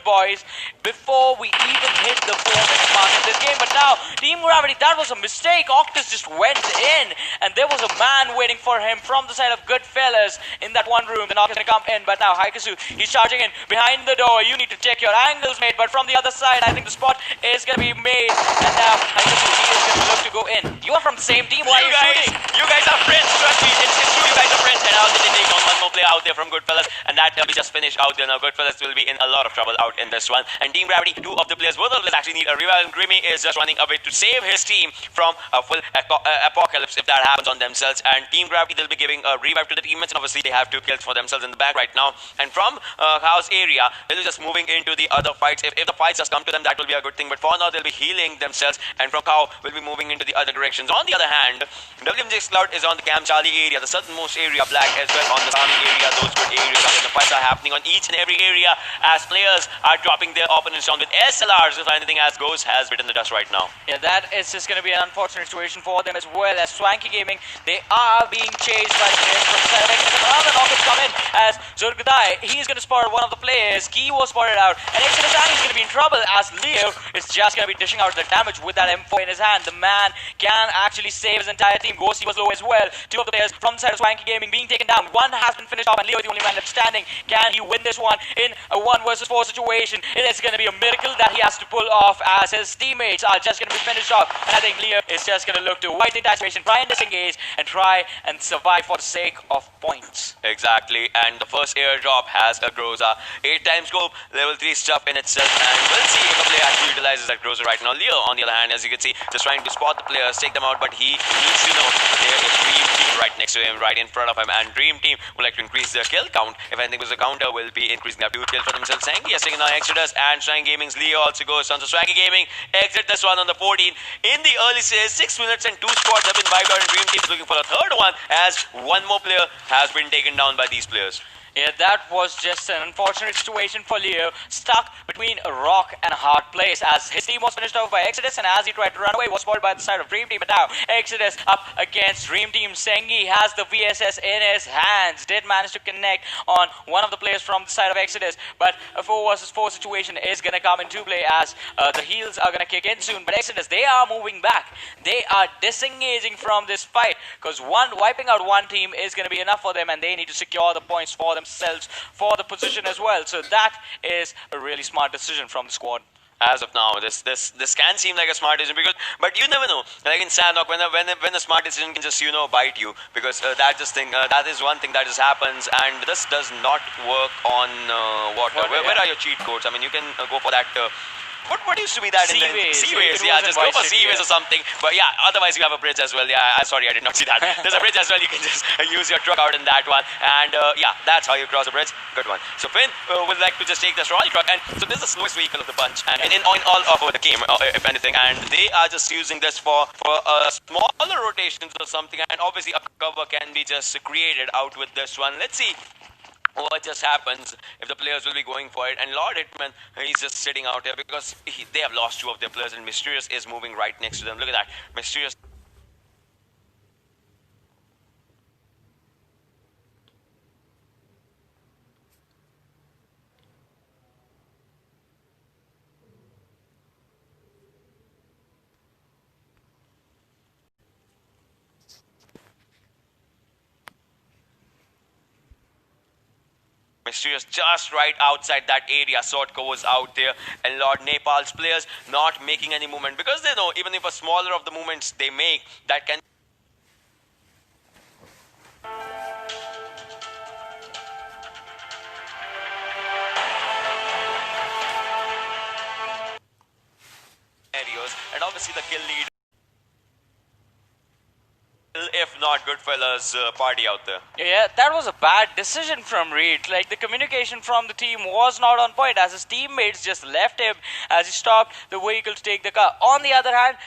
Boys before we even hit the 4-minute mark in this game. But now, Team Gravity, that was a mistake. Octus just went in, and there was a man waiting for him from the side of Goodfellas in that one room. The knock is going to come in, but now Haikasu, he's charging in behind the door. You need to check your angles, mate. But from the other side, I think the spot is going to be made, and now Haikasu, he is going to look to go in. You are from the same team. Why are you shooting? You guys are friends, trust me. It's true, you guys are friends. And now they take on one more player out there from Goodfellas, and that we just finished out there. Now Goodfellas will be in a lot of trouble out in this one. And Team Gravity, 2 of the players, both of them actually need a revival, and Grimmy is just running away to save his team from a full apocalypse if that happens on themselves. And Team Gravity, they'll be giving a revive to the teammates, and obviously they have 2 kills for themselves in the back right now. And from house area, they'll be just moving into the other fights. If the fights just come to them, that will be a good thing. But for now, they'll be healing themselves, and from cow will be moving into the other directions. On the other hand, WMJ Cloud is on the Camp Charlie area, the southernmost area, Black as well on the farming area. Those good areas, and the fights are happening on each and every area as players are dropping their opponents down with SLRs. If anything as Ghost has bitten the dust right now. Yeah, that is just going to be an unfortunate situation for them, as well as Swanky Gaming. They are being chased by the players from Saturday. Another knock has come in as Zurgadai, he's going to spot one of the players. Key was spotted out, and Exodus is going to be in trouble as Leo is just going to be dishing out the damage with that M4 in his hand. The man can actually save his entire team. Ghosty was low as well. 2 of the players from the side of Swanky Gaming being taken down. One has been finished off, and Leo is the only man left standing. Can he win this one in a 1 vs 4 situation? It is going to be a miracle that he has to pull off, as his teammates are just going to be finished off. And I think Leo is just going to look to wipe the entire situation, try and disengage, and try and survive for the sake of points. Exactly, and the first airdrop has a Groza. 8 times scope, level 3 stuff in itself, and we'll see if a player actually utilizes that Groza right now. Leo, on the other hand, as you can see, just trying to spot the players, take them out, but he needs to know there is Dream Team right next to him, right in front of him, and Dream Team would like to increase their kill count. If anything was a counter, will be increasing their 2 kills for themselves. Sangi is taking now Exodus, and Swanky Gaming's Leo also goes on. So Swanky Gaming exit this one on the 14. In the early stage, 6 minutes and 2 squads have been wiped out, and Dream Team is looking for a third one, as one more player has been taken down by these players. Yeah, that was just an unfortunate situation for Leo, stuck between a rock and a hard place, as his team was finished off by Exodus, and as he tried to run away, was spotted by the side of Dream Team. But now, Exodus up against Dream Team. Sengi has the VSS in his hands, did manage to connect on one of the players from the side of Exodus, but a 4 vs 4 situation is going to come into play, as the heals are going to kick in soon. But Exodus, they are moving back. They are disengaging from this fight, because wiping out one team is going to be enough for them, and they need to secure the points for themselves, for the position as well. So that is a really smart decision from the squad. As of now, this can seem like a smart decision, but you never know. Like in Sandok, when a smart decision can just bite you, because that is one thing that just happens, and this does not work on where are your cheat codes? I mean, you can go for that. What used to be that? Seaways, yeah, just go for Seaways or something. But yeah, otherwise you have a bridge as well. Yeah, I'm sorry, I did not see that. There's a bridge as well. You can just use your truck out in that one. And yeah, that's how you cross a bridge. Good one. So Finn would like to just take this trolley truck. And so this is the slowest vehicle of the bunch. And in all of the game, if anything. And they are just using this for smaller rotations or something. And obviously a cover can be just created out with this one. Let's see what just happens if the players will be going for it. And Lord Hitman, he's just sitting out here because they have lost 2 of their players, and Mysterious is moving right next to them. Look at that. Mysterious. Mysterious just right outside that area. Sotko was out there, and Lord Nepal's players not making any movement, because they know even if a smaller of the movements they make, that can scenarios, and obviously the kill lead, if not Goodfellas party out there. Yeah, that was a bad decision from Reed. Like, the communication from the team was not on point, as his teammates just left him as he stopped the vehicle to take the car. On the other hand,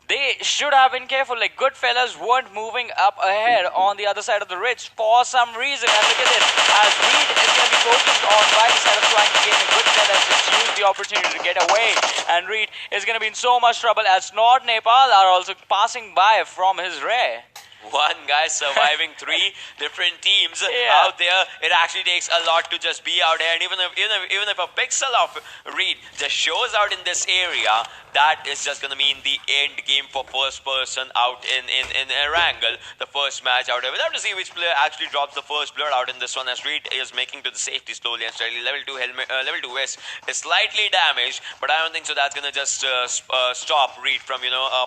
they should have been careful. Like, Goodfellas weren't moving up ahead on the other side of the ridge for some reason. And look at this, as Reed is going to be focused on right instead of trying to gain, and Goodfellas just used the opportunity to get away. And Reed is going to be in so much trouble, as Nord Nepal are also passing by from his rear. One guy surviving three different teams Yeah. out there. It actually takes a lot to just be out there, and even if a pixel of Reed just shows out in this area, that is just gonna mean the end game for first person out in Erangel, the first match out there. We'll have to see which player actually drops the first blood out in this one, as Reed is making to the safety slowly and steadily. Level 2 helmet, level 2 vest is slightly damaged, but I don't think so that's gonna just stop Reed from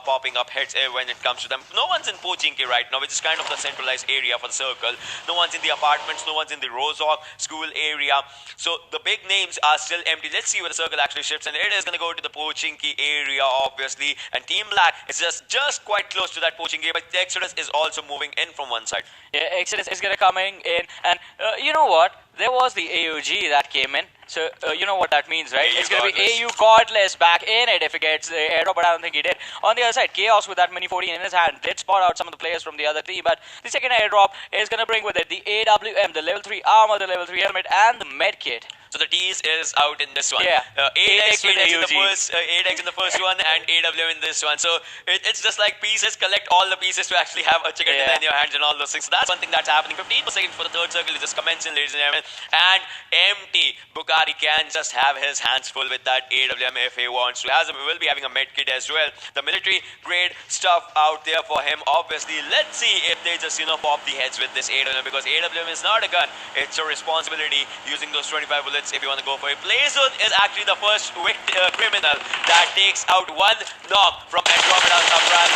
popping up heads when it comes to them. No one's in Pochinki right now, which is kind of the centralized area for the circle. No one's in the apartments, no one's in the Rozhok school area. So the big names are still empty. Let's see where the circle actually shifts, and it is going to go to the Pochinki area, obviously. And Team Black is just quite close to that Pochinki, but Exodus is also moving in from one side. Yeah, Exodus is going to coming in, and you know what? There was the AUG that came in, so you know what that means, right? AU It's going to be Godless. AU Godless back in it if he gets the airdrop, but I don't think he did. On the other side, Chaos with that Mini 14 in his hand did spot out some of the players from the other team, but the second airdrop is going to bring with it the AWM, the level 3 armor, the level 3 helmet, and the med kit. So the T's is out in this one. Yeah. 8x, 8x with 8x in the AUG. first, 8x in the first one, and AWM in this one. So it's just like pieces. Collect all the pieces to actually have a chicken Yeah. in your hands and all those things. So that's one thing that's happening. 15 per second for the third circle is just commencing, ladies and gentlemen. And empty. Bukari can just have his hands full with that AWM if he wants to. We will be having a med kit as well. The military grade stuff out there for him. Obviously, let's see if they just pop the heads with this AWM, because AWM is not a gun. It's a responsibility using those 25 bullets if you want to go for it. Playzone is actually the first criminal that takes out one knock from Andromeda Subral.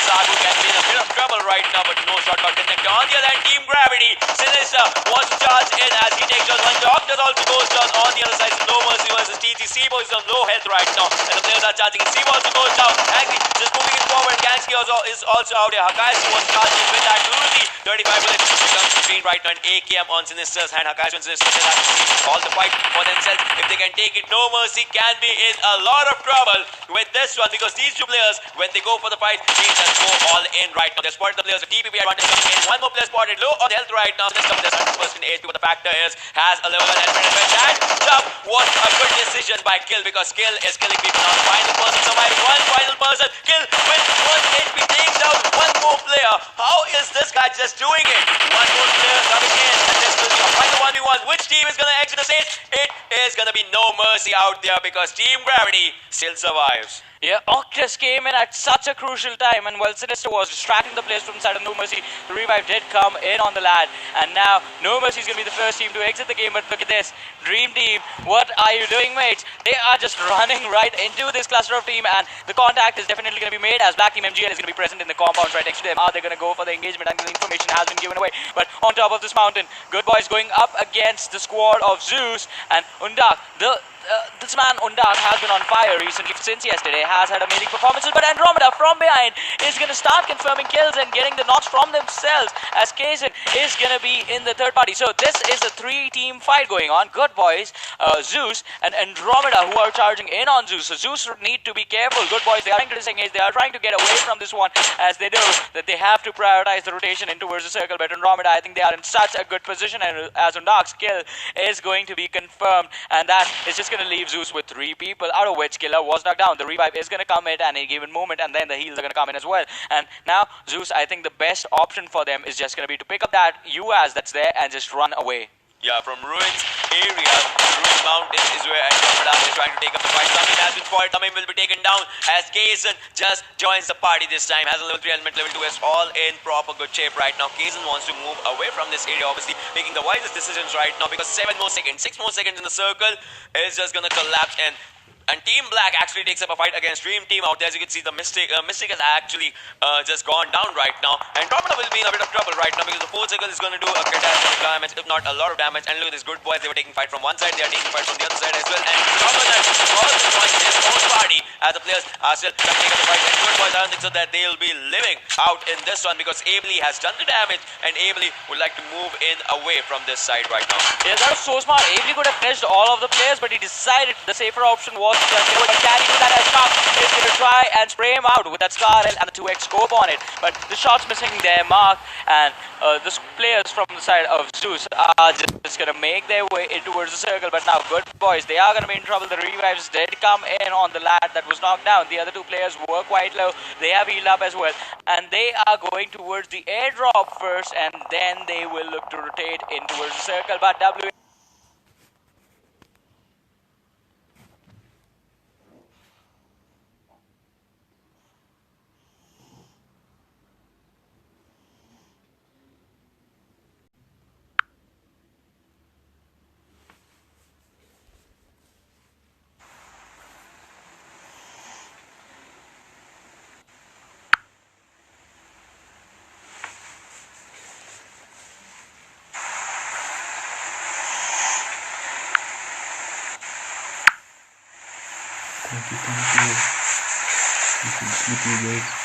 Sagu can be in a bit of trouble right now, but no shot got connected. On the other hand, Team Gravity, Sinister wants to charge in as he takes down one. Doctor also goes down on the other side. No Mercy versus TT. Sibo is on low health right now, and the players are charging. Sibo also goes down. Angry just moving it forward. Gansky is also out here. Hakaisu was charging with that Uzi. 35 bullets comes to screen right now, and AKM on Sinister's hand. Hakaisu and Sinister still have to see all the fight for themselves. If they can take it, No Mercy can be in a lot of trouble with this one, because these two players, when they go for the fight, they just go all in right now. They spotted the players. The TPP advantage coming in. One more player spotted low on the health right now. This comes 100% HP, but the factor is has a level 1 helmet. That jump was a good decision by Kill, because Kill is killing people now. Final person surviving. One final person. Kill with 1 HP takes out one more player. How is this guy just doing it? One more player coming in, and this will be a final 1v1. Which team is going to exit the stage? It is going to be No Mercy out there, because Team Gravity still survives. Yeah, Octus came in at such a crucial time, and while Sinister was distracting the players from the side of No Mercy, the revive did come in on the lad, and now No Mercy is going to be the first team to exit the game. But look at this, Dream Team, what are you doing, mates? They are just running right into this cluster of team, and the contact is definitely going to be made, as Black Team MGL is going to be present in the compound right next to them. Are they going to go for the engagement until the information has been given away? But on top of this mountain, Good Boys going up against the squad of Zeus and Undak. This man Undak has been on fire recently since yesterday, has had amazing performances, but Andromeda from behind is going to start confirming kills and getting the knocks from themselves, as Kazin is going to be in the third party. So this is a 3-team fight going on. Good Boys, Zeus and Andromeda, who are charging in on Zeus. So Zeus need to be careful. Good Boys, they are trying to disengage, they are trying to get away from this one, as they know that they have to prioritize the rotation in towards the circle. But Andromeda, I think they are in such a good position, and as Undak's kill is going to be confirmed, and that is just going to leave Zeus with 3 people, out of which Killer was knocked down. The revive is going to come in at any given moment, and then the heals are going to come in as well. And now Zeus, I think the best option for them is just going to be to pick up that UAS that's there and just run away. Yeah, from Ruins area to Ruins Mountains is where Andromeda is trying to take up the fight. Tamim has been spotted. Tamim will be taken down as Kazan just joins the party this time. Has a level 3 element, level 2 is all in proper good shape right now. Kazan wants to move away from this area, obviously making the wisest decisions right now, because 7 more seconds, 6 more seconds in the circle is just gonna collapse, and Team Black actually takes up a fight against Dream Team out there. As you can see, the Mystic has actually just gone down right now. And Andromeda will be in a bit of trouble right now, because the 4th circle is going to do a catastrophic damage, if not a lot of damage. And look at these Good Boys, they were taking fight from one side, they are taking fight from the other side as well. And Andromeda also joins his own party as the players are still trying to take up the fight. And Good Boys, I don't think so that they'll be living out in this one because Ably has done the damage and Ably would like to move in away from this side right now. Yeah, that was so smart. Ably could have finished all of the players, but he decided the safer option was to just go and carry to that Shark. He's going to try and spray him out with that Scar and the 2x scope on it. But the shot's missing their mark, and the players from the side of Zeus are just going to make their way in towards the circle. But now, Good Boys, they are going to be in trouble. The revives did come in on the lad that was knocked down. The other two players were quite low. They have healed up as well. And they are going towards the airdrop first, and then they will look to rotate in towards the circle. But W. Thank you. Thank you, guys.